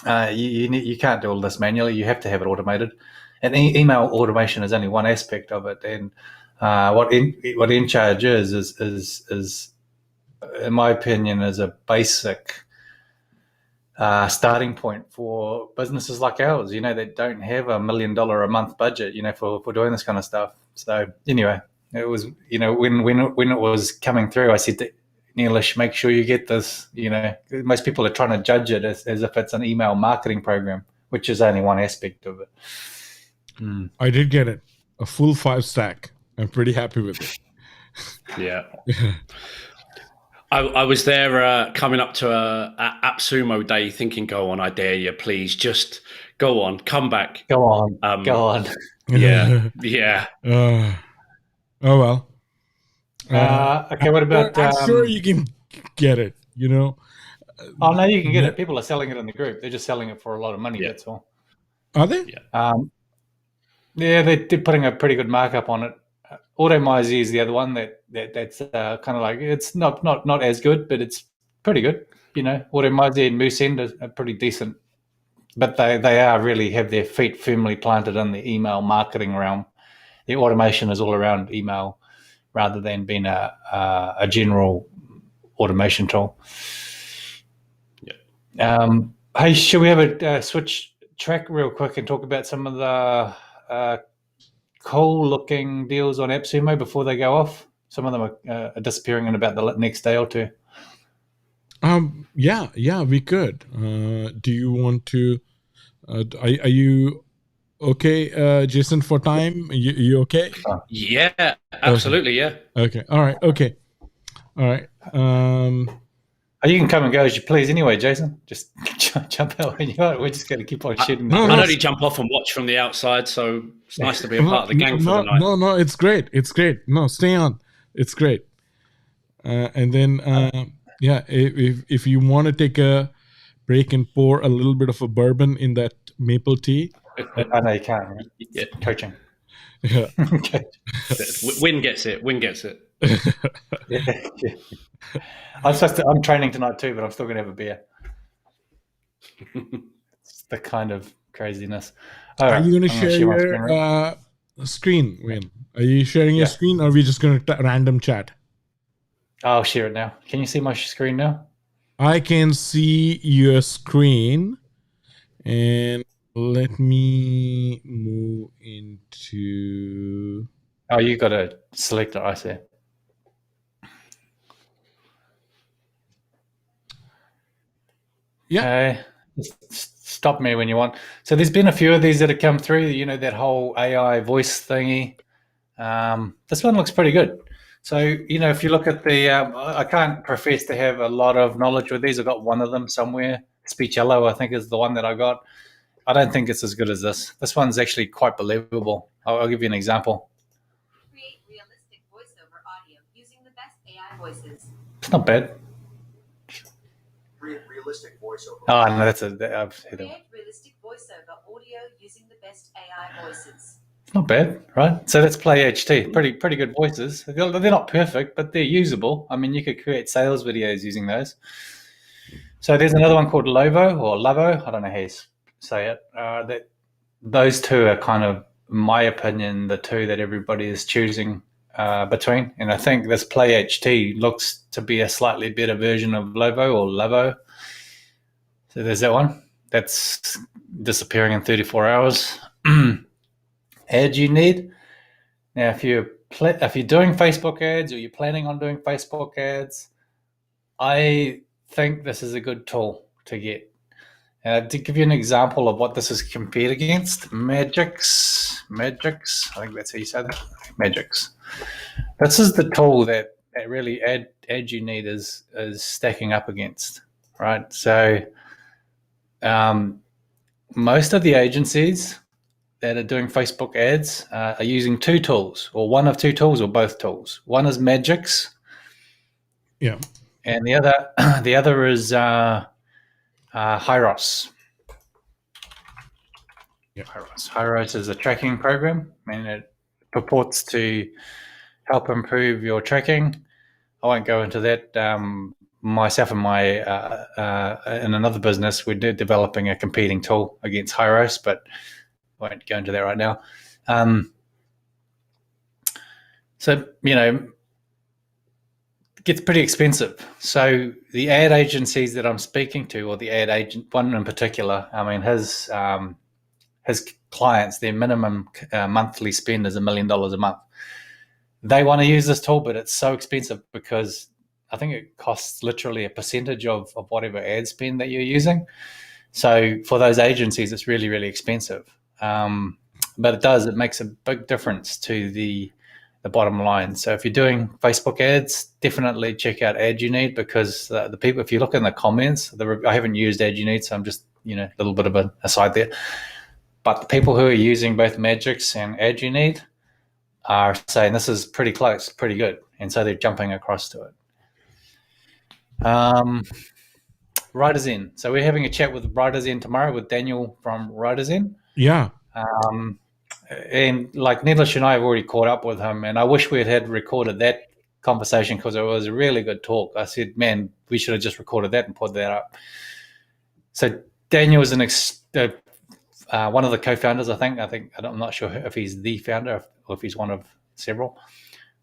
you can't do all this manually. You have to have it automated. And email automation is only one aspect of it. And what InCharge is, in my opinion, is a basic starting point for businesses like ours, that don't have $1 million a month budget, for doing this kind of stuff. So anyway, it was, when it was coming through, I said to Neelish, make sure you get this. Most people are trying to judge it as if it's an email marketing program, which is only one aspect of it. I did get it, a full 5 stack. I'm pretty happy with it. Yeah. I was there coming up to App Sumo Day thinking, go on, I dare you, please, just go on, come back. Go on, go on. Yeah, yeah. Oh, well. Okay, what about... I'm sure you can get it, Oh, no, you can get it. People are selling it in the group. They're just selling it for a lot of money, that's all. Are they? Yeah. Yeah, they're putting a pretty good markup on it. Automizy is the other one that's kind of like, it's not as good, but it's pretty good. Automizy and Moosend are pretty decent, but they are really have their feet firmly planted in the email marketing realm. The automation is all around email rather than being a general automation tool. Yeah. Hey, should we have a switch track real quick and talk about some of the cool-looking deals on AppSumo before they go off? Some of them are disappearing in about the next day or two. Yeah, we could. Do you want to? Are you okay, Jason? For time, you okay? Yeah, absolutely. Okay. Yeah. Okay. All right. Okay. All right. You can come and go as you please anyway, Jason. Just jump out when you want. We're just going to keep on shooting. I'd only jump off and watch from the outside, so it's nice to be a part of the gang for the night. No, it's great. It's great. No, stay on. It's great. And then, if you want to take a break and pour a little bit of a bourbon in that maple tea. I know you can't. Right? Yeah. Coaching. Yeah. Okay. Win gets it. Yeah. I'm training tonight too, but I'm still going to have a beer. It's the kind of craziness. Are you going to share your screen, Wayne? Are you sharing your screen, or are we just going to random chat? I'll share it now. Can you see my screen now? I can see your screen, and let me move into... Oh, you got to select it, I see. Yeah. Okay. Stop me when you want. So there's been a few of these that have come through, that whole AI voice thingy. This one looks pretty good. So, if you look at the, I can't profess to have a lot of knowledge with these. I've got one of them somewhere. Speechello, I think, is the one that I got. I don't think it's as good as this. This one's actually quite believable. I'll give you an example. Create realistic voiceover audio using the best AI voices. It's not bad. Create realistic voiceover. Oh, no, that's I've hit it. Create realistic voiceover audio using the best AI voices. It's not bad, right? So that's Play HT. Pretty good voices. They're not perfect, but they're usable. I mean, you could create sales videos using those. So there's another one called Lavo. I don't know how you say it. Those two are kind of, in my opinion, the two that everybody is choosing between. And I think this Play HT looks to be a slightly better version of Lavo. So there's that one. That's disappearing in 34 hours. Ads you need. Now, if you're doing Facebook ads, or you're planning on doing Facebook ads, I think this is a good tool to get. To give you an example of what this is compared against, Magix, I think that's how you say that, Magix. This is the tool that really ad you need is stacking up against, right? So most of the agencies that are doing Facebook ads are using two tools, or one of two tools, or both tools. One is Magix, Yeah. and the other is Hyros. Yeah. Hyros is a tracking program, and it purports to help improve your tracking. I won't go into that. Myself and my in another business, we're developing a competing tool against Hyros, but I won't go into that right now. So, it gets pretty expensive. So the ad agencies that I'm speaking to, or the ad agent, one in particular, I mean, his clients, their minimum monthly spend is $1 million a month. They want to use this tool, but it's so expensive because I think it costs literally a percentage of whatever ad spend that you're using. So for those agencies, it's really, really expensive. But it makes a big difference to the bottom line. So if you're doing Facebook ads, definitely check out Ad You Need, because the people, if you look in the comments, I haven't used Ad You Need, so I'm just, a little bit of an aside there. But the people who are using both Magix and Ad You Need are saying this is pretty close, pretty good. And so they're jumping across to it. Writers In. So we're having a chat with Writers In tomorrow with Daniel from Writers In. Yeah. And like Needlish and I have already caught up with him, and I wish we had recorded that conversation because it was a really good talk. I said, man, we should have just recorded that and put that up. So Daniel is one of the co-founders, I think. I'm not sure if he's the founder or if he's one of several.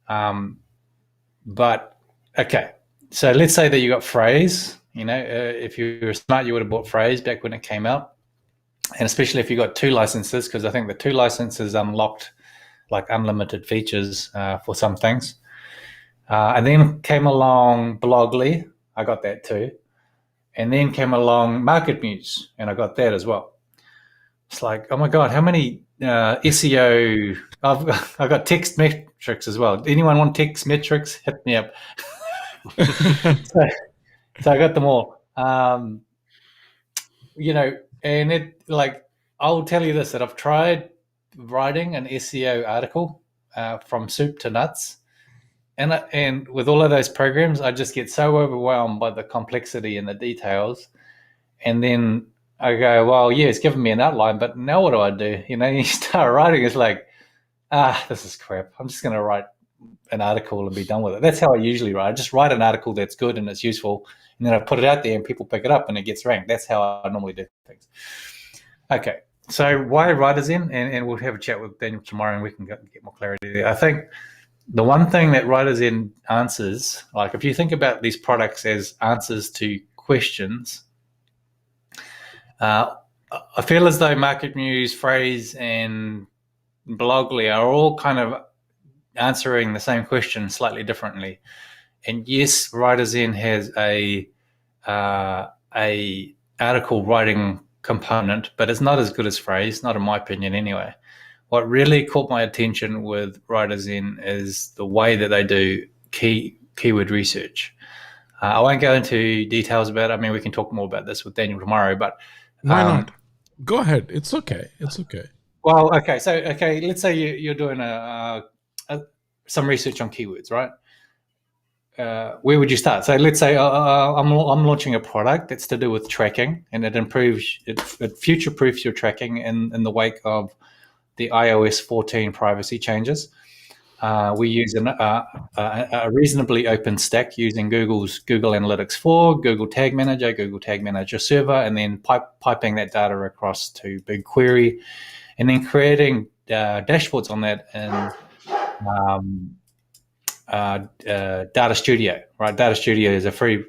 But okay, so let's say that you got Phrase. If you were smart, you would have bought Phrase back when it came out. And especially if you got 2 licenses, because I think the 2 licenses unlocked like unlimited features for some things. And then came along Blogly. I got that too. And then came along Market Muse, and I got that as well. It's like, oh my God, how many SEO? I've got text metrics as well. Anyone want text metrics? Hit me up. So I got them all. And it, like, I'll tell you this, that I've tried writing an SEO article from soup to nuts. And with all of those programs, I just get so overwhelmed by the complexity and the details. And then I go, well, yeah, it's given me an outline, but now what do I do? You start writing, it's like, this is crap. I'm just going to write an article and be done with it. That's how I usually write. I just write an article that's good and it's useful, and then I put it out there and people pick it up and it gets ranked. That's how I normally do things. Okay, so why Writers In? And we'll have a chat with Daniel tomorrow and we can get more clarity there. I think the one thing that Writers In answers, like if you think about these products as answers to questions, I feel as though Market Muse, Phrase, and Blogly are all kind of answering the same question slightly differently. And yes, Writers In has a article writing component, but it's not as good as Phrase, not in my opinion anyway. What really caught my attention with Writers In is the way that they do keyword research. I won't go into details about it. I mean, we can talk more about this with Daniel tomorrow, but why not? Go ahead. It's okay. Well, okay. So, let's say you're doing some research on keywords, right? Where would you start? So let's say I'm launching a product that's to do with tracking, and it future-proofs your tracking in the wake of the iOS 14 privacy changes. We use a reasonably open stack using Google's Google Analytics 4, Google Tag Manager, Google Tag Manager Server, and then piping that data across to BigQuery, and then creating dashboards on that in Data Studio. Right, Data Studio is a free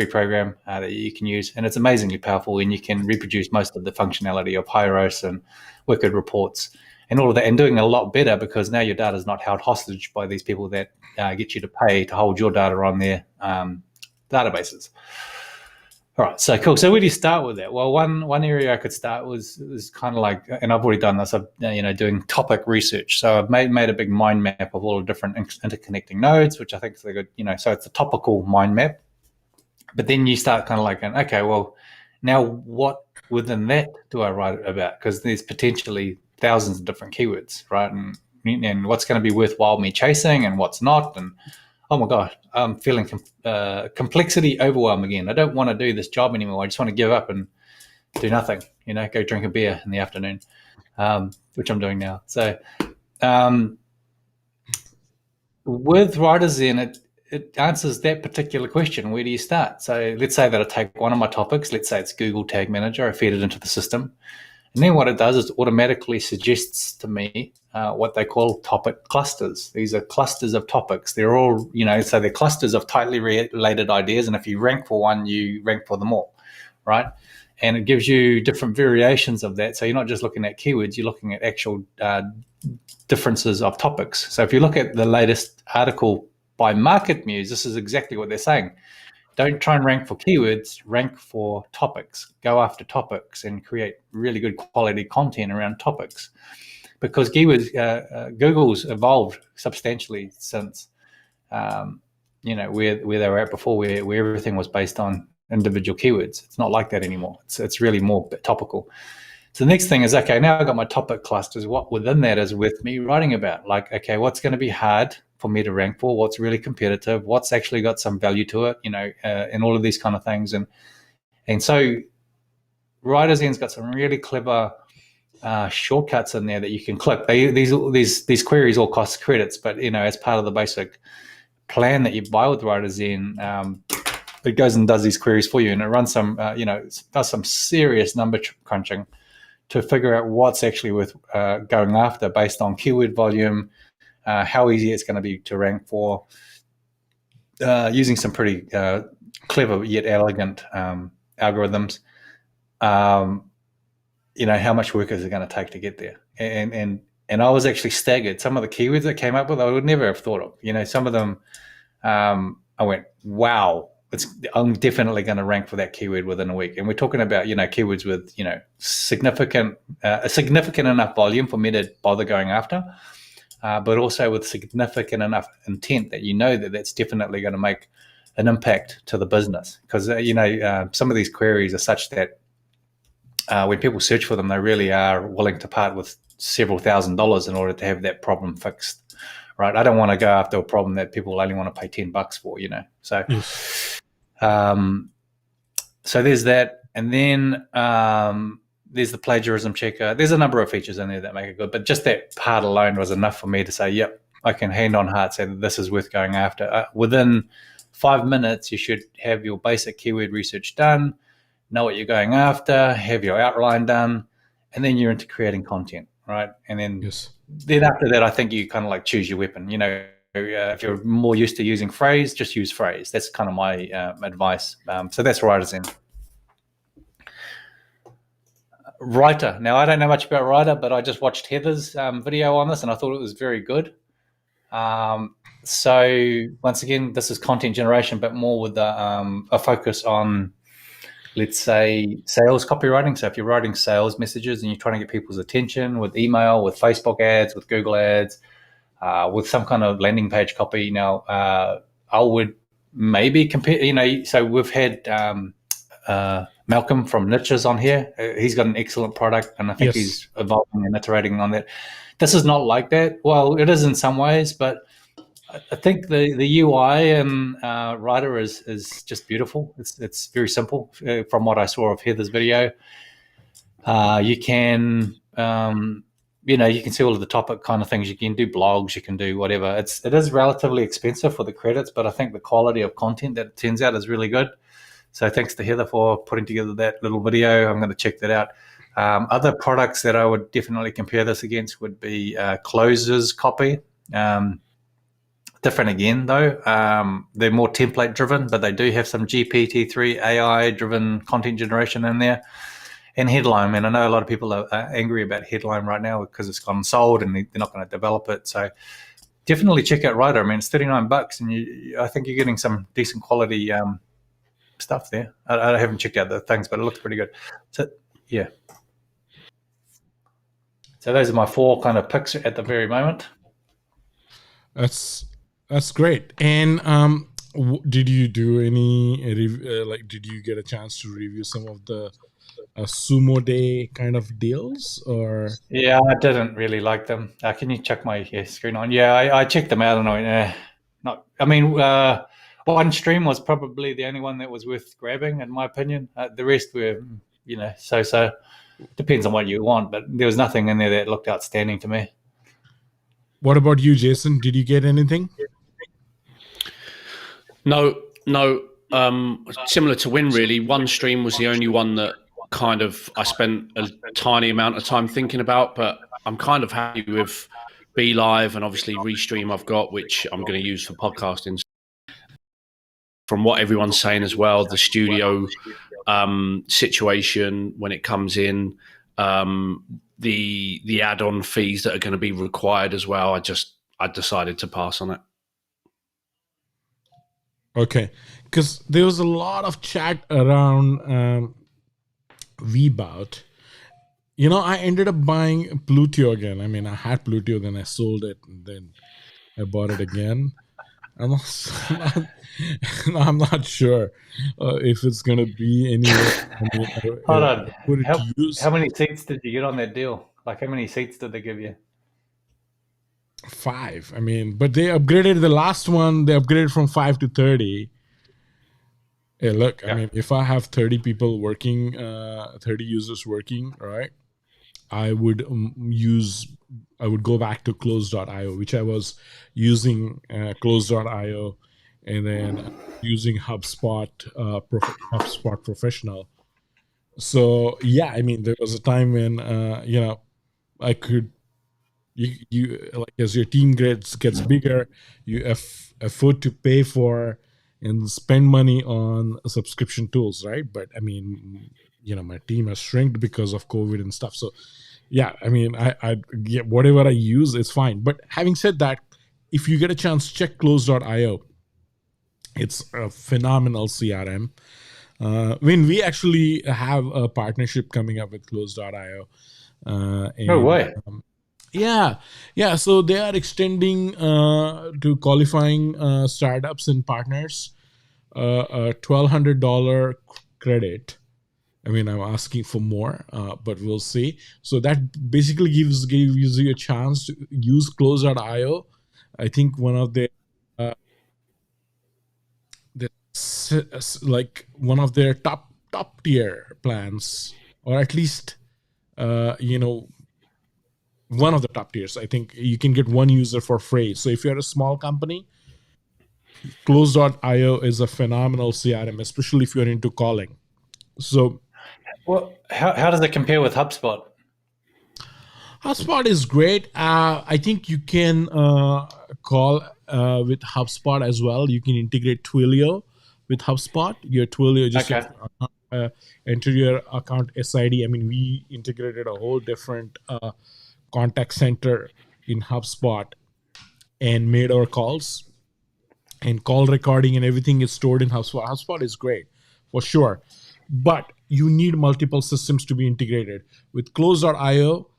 program that you can use, and it's amazingly powerful, and you can reproduce most of the functionality of Hyros and Wicked reports and all of that, and doing a lot better because now your data is not held hostage by these people that get you to pay to hold your data on their databases. All right, so cool. So where do you start with that? Well, one area I could start was kind of like, and I've already done this, doing topic research. So I've made a big mind map of all the different interconnecting nodes, which I think is a good, so it's a topical mind map. But then you start kind of like, okay, well, now what within that do I write about? Because there's potentially thousands of different keywords, right? And what's going to be worthwhile me chasing and what's not. And oh my God, I'm feeling complexity overwhelm again. I don't want to do this job anymore. I just want to give up and do nothing, go drink a beer in the afternoon, which I'm doing now. So with WriterZen, it answers that particular question. Where do you start? So let's say that I take one of my topics. Let's say it's Google Tag Manager. I feed it into the system. And then what it does is automatically suggests to me what they call topic clusters. These are clusters of topics. They're all, so they're clusters of tightly related ideas. And if you rank for one, you rank for them all, right? And it gives you different variations of that. So you're not just looking at keywords, you're looking at actual differences of topics. So if you look at the latest article by Market Muse, this is exactly what they're saying. Don't try and rank for keywords, rank for topics. Go after topics and create really good quality content around topics. Because keywords, Google's evolved substantially since, where they were at before, where everything was based on individual keywords. It's not like that anymore. It's really more topical. So the next thing is, okay, now I've got my topic clusters. What within that is worth me writing about? Like, okay, what's going to be hard for me to rank for? What's really competitive? What's actually got some value to it? And all of these kind of things. And so WriterZen's got some really clever shortcuts in there that you can click. These queries all cost credits, but as part of the basic plan that you buy with WriterZen, it goes and does these queries for you, and it runs some, does some serious number crunching to figure out what's actually worth going after based on keyword volume, how easy it's going to be to rank for, using some pretty clever yet elegant algorithms. How much work is it going to take to get there? And I was actually staggered. Some of the keywords that came up with, I would never have thought of. Some of them, I went, wow. I'm definitely going to rank for that keyword within a week. And we're talking about, keywords with, significant enough volume for me to bother going after, but also with significant enough intent that that's definitely going to make an impact to the business. Because, some of these queries are such that when people search for them, they really are willing to part with several $1,000s in order to have that problem fixed. Right, I don't want to go after a problem that people only want to pay $10 for, So, so there's that, and then there's the plagiarism checker. There's a number of features in there that make it good, but just that part alone was enough for me to say, yep, I can hand on heart say that this is worth going after. Within 5 minutes, you should have your basic keyword research done, know what you're going after, have your outline done, and then you're into creating content, right? And then. Yes. Then after that, I think you kind of like choose your weapon. If you're more used to using phrase, just use phrase. That's kind of my advice. So that's WriterZen. Writer. Now, I don't know much about Writer, but I just watched Heather's video on this, and I thought it was very good. So once again, this is content generation, but more with a focus on, let's say, sales copywriting. So if you're writing sales messages and you're trying to get people's attention with email, with Facebook ads, with Google ads, with some kind of landing page copy. Now, I would maybe compare, so we've had Malcolm from Niches on here. He's got an excellent product, and I think he's evolving and iterating on that. This is not like that. Well, it is in some ways, but I think the UI in Writer is just beautiful. It's very simple from what I saw of Heather's video. You can you can see all of the topic kind of things. You can do blogs, you can do whatever. It is relatively expensive for the credits, but I think the quality of content that it turns out is really good. So thanks to Heather for putting together that little video. I'm going to check that out. Other products that I would definitely compare this against would be Closer's copy. Different again, though. They're more template driven, but they do have some GPT-3 AI driven content generation in there. And Headline, and I know a lot of people are angry about Headline right now because it's gone sold and they're not going to develop it. So definitely check out Writer. I mean, it's $39, and I think you're getting some decent quality stuff there. I haven't checked out the things, but it looks pretty good. So yeah. So those are my 4 kind of picks at the very moment. That's great. And did you do any did you get a chance to review some of the a Sumo Day kind of deals, or Yeah, I didn't really like them. Can you check my screen on? Yeah, I checked them out and I went, not. I mean, one stream was probably the only one that was worth grabbing, in my opinion. The rest were, so. Depends on what you want, but there was nothing in there that looked outstanding to me. what about you, Jason? Did you get anything? No. Similar to Win, really. One stream was the only one that kind of I spent a tiny amount of time thinking about, but I'm kind of happy with Be Live and obviously Restream I've got, which I'm going to use for podcasting. From what everyone's saying as well, the studio situation when it comes in, the add-on fees that are going to be required as well. I decided to pass on it. Okay, because there was a lot of chat around VBout. I ended up buying Plutio again. I mean, I had Plutio, then I sold it, and then I bought it again. I'm not sure if it's going to be anywhere. I mean, Hold on. put it to use. How many seats did you get on that deal? Like, how many seats did they give you? 5. I mean, but they upgraded the last one. They upgraded from 5 to 30. Hey, look, Yeah. I mean, if I have 30 people working, 30 users working, right, I would go back to close.io, which I was using close.io, and then using HubSpot, HubSpot Professional. So yeah, I mean, there was a time when I could. You like, as your team gets bigger, you afford to pay for and spend money on subscription tools, right? But I mean, my team has shrinked because of COVID and stuff. So yeah, I mean, I get whatever I use, it's fine. But having said that, if you get a chance, check close.io. It's a phenomenal CRM. When we actually have a partnership coming up with close.io. No way. Yeah. So they are extending to qualifying startups and partners a $1,200 credit. I mean, I'm asking for more, but we'll see. So that basically gives you a chance to use Close.io. I think one of one of their top tier plans, or at least one of the top tiers. I think you can get one user for free. So if you're a small company, Close.io is a phenomenal CRM, especially if you're into calling. So, well, how does it compare with HubSpot? HubSpot is great. I think you can call with HubSpot as well. You can integrate Twilio with HubSpot. Your Twilio just enter your account SID. I mean, we integrated a whole different contact center in HubSpot and made our calls, and call recording and everything is stored in HubSpot. HubSpot is great for sure, but you need multiple systems to be integrated. With Close.io,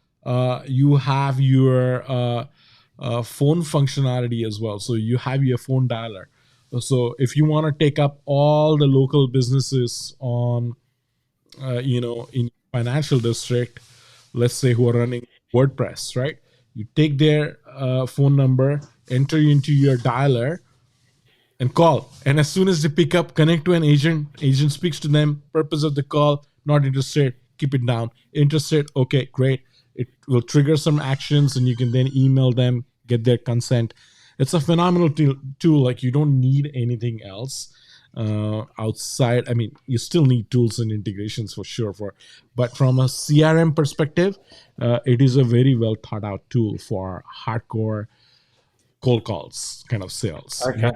you have your phone functionality as well. So you have your phone dialer. So if you want to take up all the local businesses on, in financial district, let's say, who are running WordPress, right? You take their phone number, enter into your dialer, and call. And as soon as they pick up, connect to an agent. Agent speaks to them. Purpose of the call: not interested. Keep it down. Interested? Okay, great. It will trigger some actions, and you can then email them, get their consent. It's a phenomenal tool. Like, you don't need anything else outside. I mean, you still need tools and integrations for sure. But from a CRM perspective, it is a very well thought out tool for hardcore cold calls kind of sales. Okay.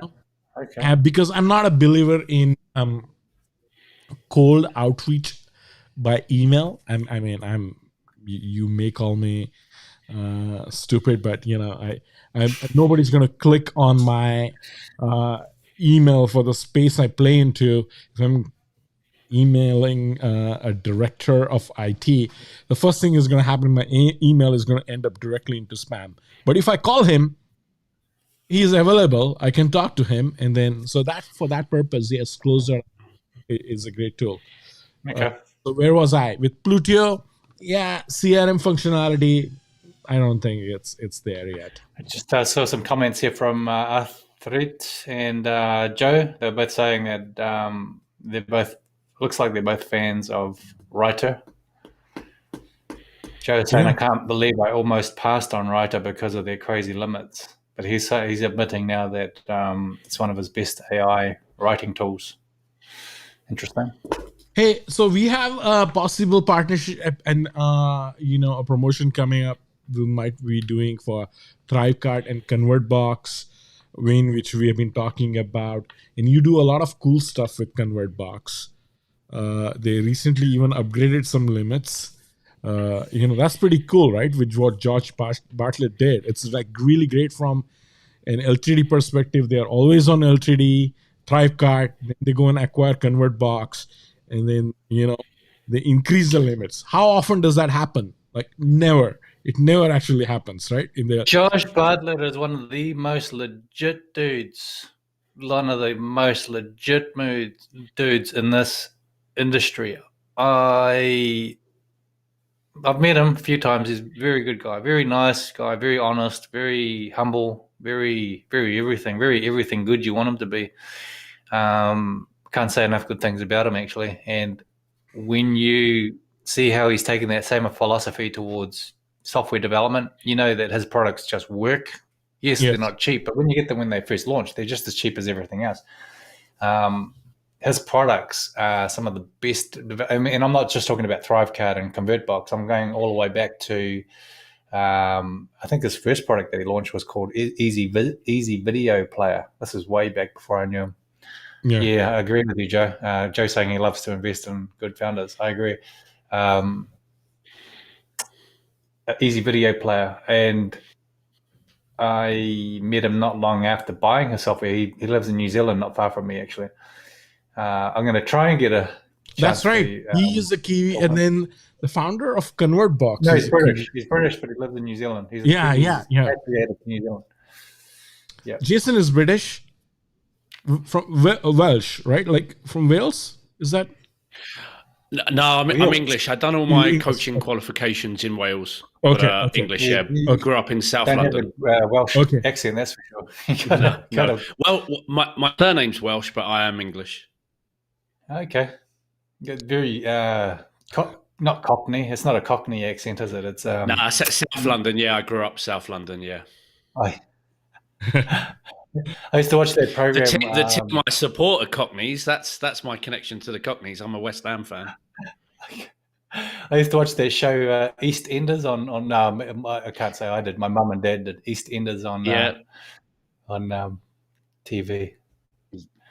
Okay. Because I'm not a believer in cold outreach by email. You may call me stupid, but nobody's gonna click on my email for the space I play into. If I'm emailing a director of IT, the first thing is going to happen, my email is going to end up directly into spam. But if I call him, he is available, I can talk to him, and then, so that, for that purpose, yes, Closer is a great tool. Okay. So where was I with Plutio? Yeah, CRM functionality. I don't think it's there yet. I just saw some comments here from Arthrit and Joe. They're both saying that they're both looks like they're both fans of Writer. Joe's saying, Yeah. I can't believe I almost passed on Writer because of their crazy limits. But he's admitting now that it's one of his best AI writing tools. Interesting. Hey, so we have a possible partnership and a promotion coming up. We might be doing for Thrivecart and ConvertBox, Wayne, which we have been talking about. And you do a lot of cool stuff with ConvertBox. They recently even upgraded some limits. That's pretty cool, right? With what George Bartlett did. It's like really great from an LTD perspective. They are always on LTD, Thrivecart, then they go and acquire ConvertBox, and then, they increase the limits. How often does that happen? Like never. It never actually happens, right? Josh Bartlett is one of the most legit dudes. One of the most legit dudes in this industry. I've met him a few times. He's a very good guy, very nice guy, very honest, very humble, very everything good you want him to be. Can't say enough good things about him, actually. And when you see how he's taken that same philosophy towards software development, you know that his products just work. Yes, they're not cheap, but when you get them when they first launch, they're just as cheap as everything else. His products are some of the best, and I'm not just talking about Thrivecart and ConvertBox. I'm going all the way back to, I think his first product that he launched was called Easy Video Player. This is way back before I knew him. Yeah, I agree with you, Joe. Joe saying he loves to invest in good founders. I agree. Easy Video Player, and I met him not long after buying his software. He lives in New Zealand, not far from me, actually. I'm going to try and get a chance. That's right. He is a Kiwi, and then the founder of ConvertBox. No, he's British. He's British, but he lives in New Zealand. He's expatriated to New Zealand. Yeah. Jason is British, from Welsh, right? Like from Wales? Is that? No, I'm English. I've done all my coaching qualifications in Wales. Okay. English, yeah. I grew up in South London. Welsh accent, that's for sure. No. Well, my surname's Welsh, but I am English. Okay. Very, not Cockney. It's not a Cockney accent, is it? It's South London. Yeah, I grew up South London. Yeah. I used to watch that program. The team I support are Cockneys. That's my connection to the Cockneys. I'm a West Ham fan. I used to watch that show EastEnders on I can't say I did. My mum and dad did EastEnders on TV.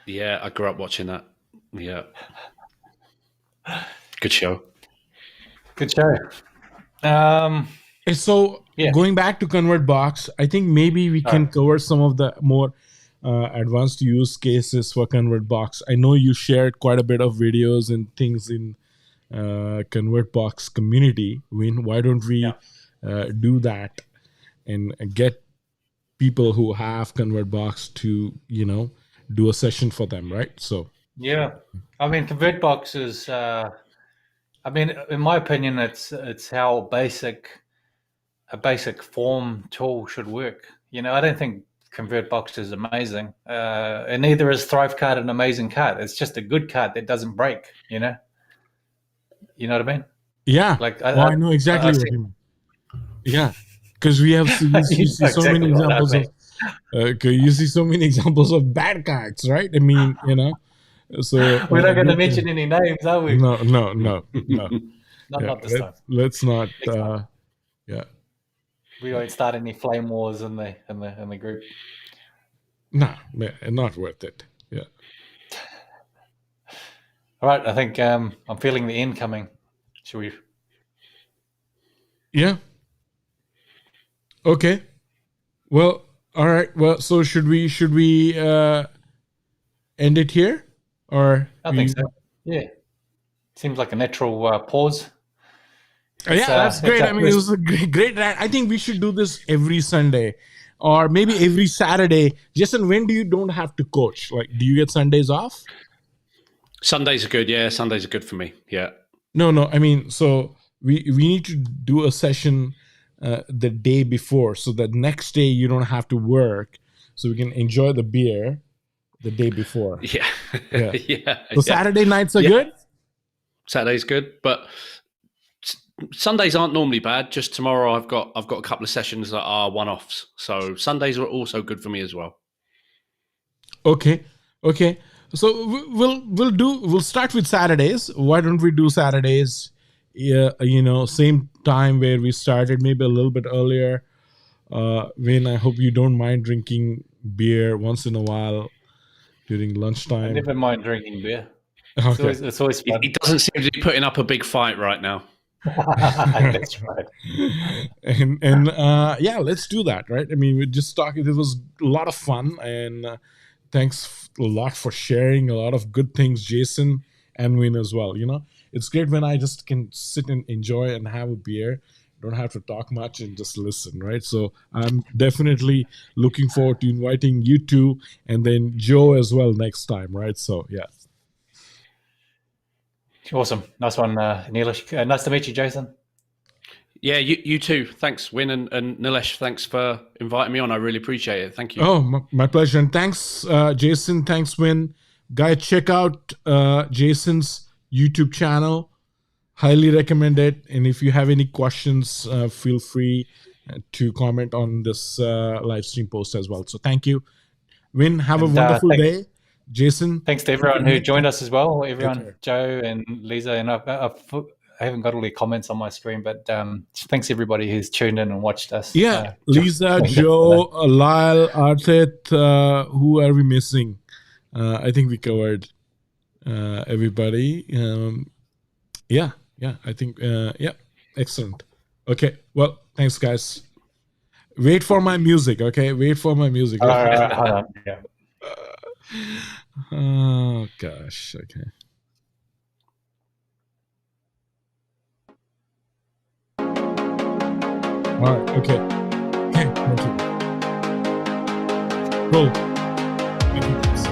Yeah, I grew up watching that. Yeah. Good show. Good show. So going back to ConvertBox, I think maybe we can cover some of the more advanced use cases for ConvertBox. I know you shared quite a bit of videos and things in ConvertBox community. Why don't we do that and get people who have ConvertBox to do a session for them, right? So I mean, ConvertBox is in my opinion, it's how a basic form tool should work. I don't think ConvertBox is amazing, and neither is Thrivecart an amazing card. It's just a good card that doesn't break. You know what I mean? Yeah. Like I know exactly what you mean. Yeah, because we have you see so many examples of. You see so many examples of bad cards, right? I mean, So we're not going to mention any names, are we? No. Not this time. Let's not. We won't start any flame wars in the group. No, not worth it. Yeah. All right, I think I'm feeling the end coming. Should we? Yeah. Okay. Well, all right. Well, so should we end it here, or? I think so. Yeah. Seems like a natural pause. That's great. I mean, it was a great. I think we should do this every Sunday, or maybe every Saturday. Jason, when do you don't have to coach? Like, do you get Sundays off? Sundays are good. Yeah, Sundays are good for me. Yeah. No. I mean, so we need to do a session the day before, so that next day you don't have to work, so we can enjoy the beer the day before. Yeah. Yeah. Yeah. So Saturday nights are Yeah. good. Saturday's good, but Sundays aren't normally bad. Just tomorrow, I've got a couple of sessions that are one-offs, so Sundays are also good for me as well. Okay. So we'll start with Saturdays. Why don't we do Saturdays? Yeah, same time where we started, maybe a little bit earlier. Wayne, I hope you don't mind drinking beer once in a while during I lunchtime. never mind drinking beer. Okay. It's always fun. He doesn't seem to be putting up a big fight right now. That's right. and yeah, let's do that, right? I mean, we just talking. It was a lot of fun, and thanks a lot for sharing a lot of good things, Jason and Win as well. It's great when I just can sit and enjoy and have a beer, don't have to talk much and just listen, right? So I'm definitely looking forward to inviting you two and then Joe as well next time, right? So yeah. Awesome. Nice one, Neelish. Nice to meet you, Jason. Yeah, you too. Thanks, Win and Nilesh. Thanks for inviting me on. I really appreciate it. Thank you. Oh, my pleasure. And thanks, Jason. Thanks, Win. Guys, check out Jason's YouTube channel. Highly recommend it. And if you have any questions, feel free to comment on this live stream post as well. So thank you. Win, have a wonderful day. Jason. Thanks to everyone who joined us as well. Everyone, care. Joe and Lisa. And I haven't got all the comments on my screen, but thanks everybody who's tuned in and watched us. Yeah, Lisa, Joe, Lyle, Artet, who are we missing? I think we covered everybody. Yeah, I think, yeah, excellent. Okay, well, thanks, guys. Wait for my music, okay? Wait for my music. All right, hold on. Yeah. Oh, gosh, okay. All right, okay. Okay, thank you. Cool. Thank you, guys.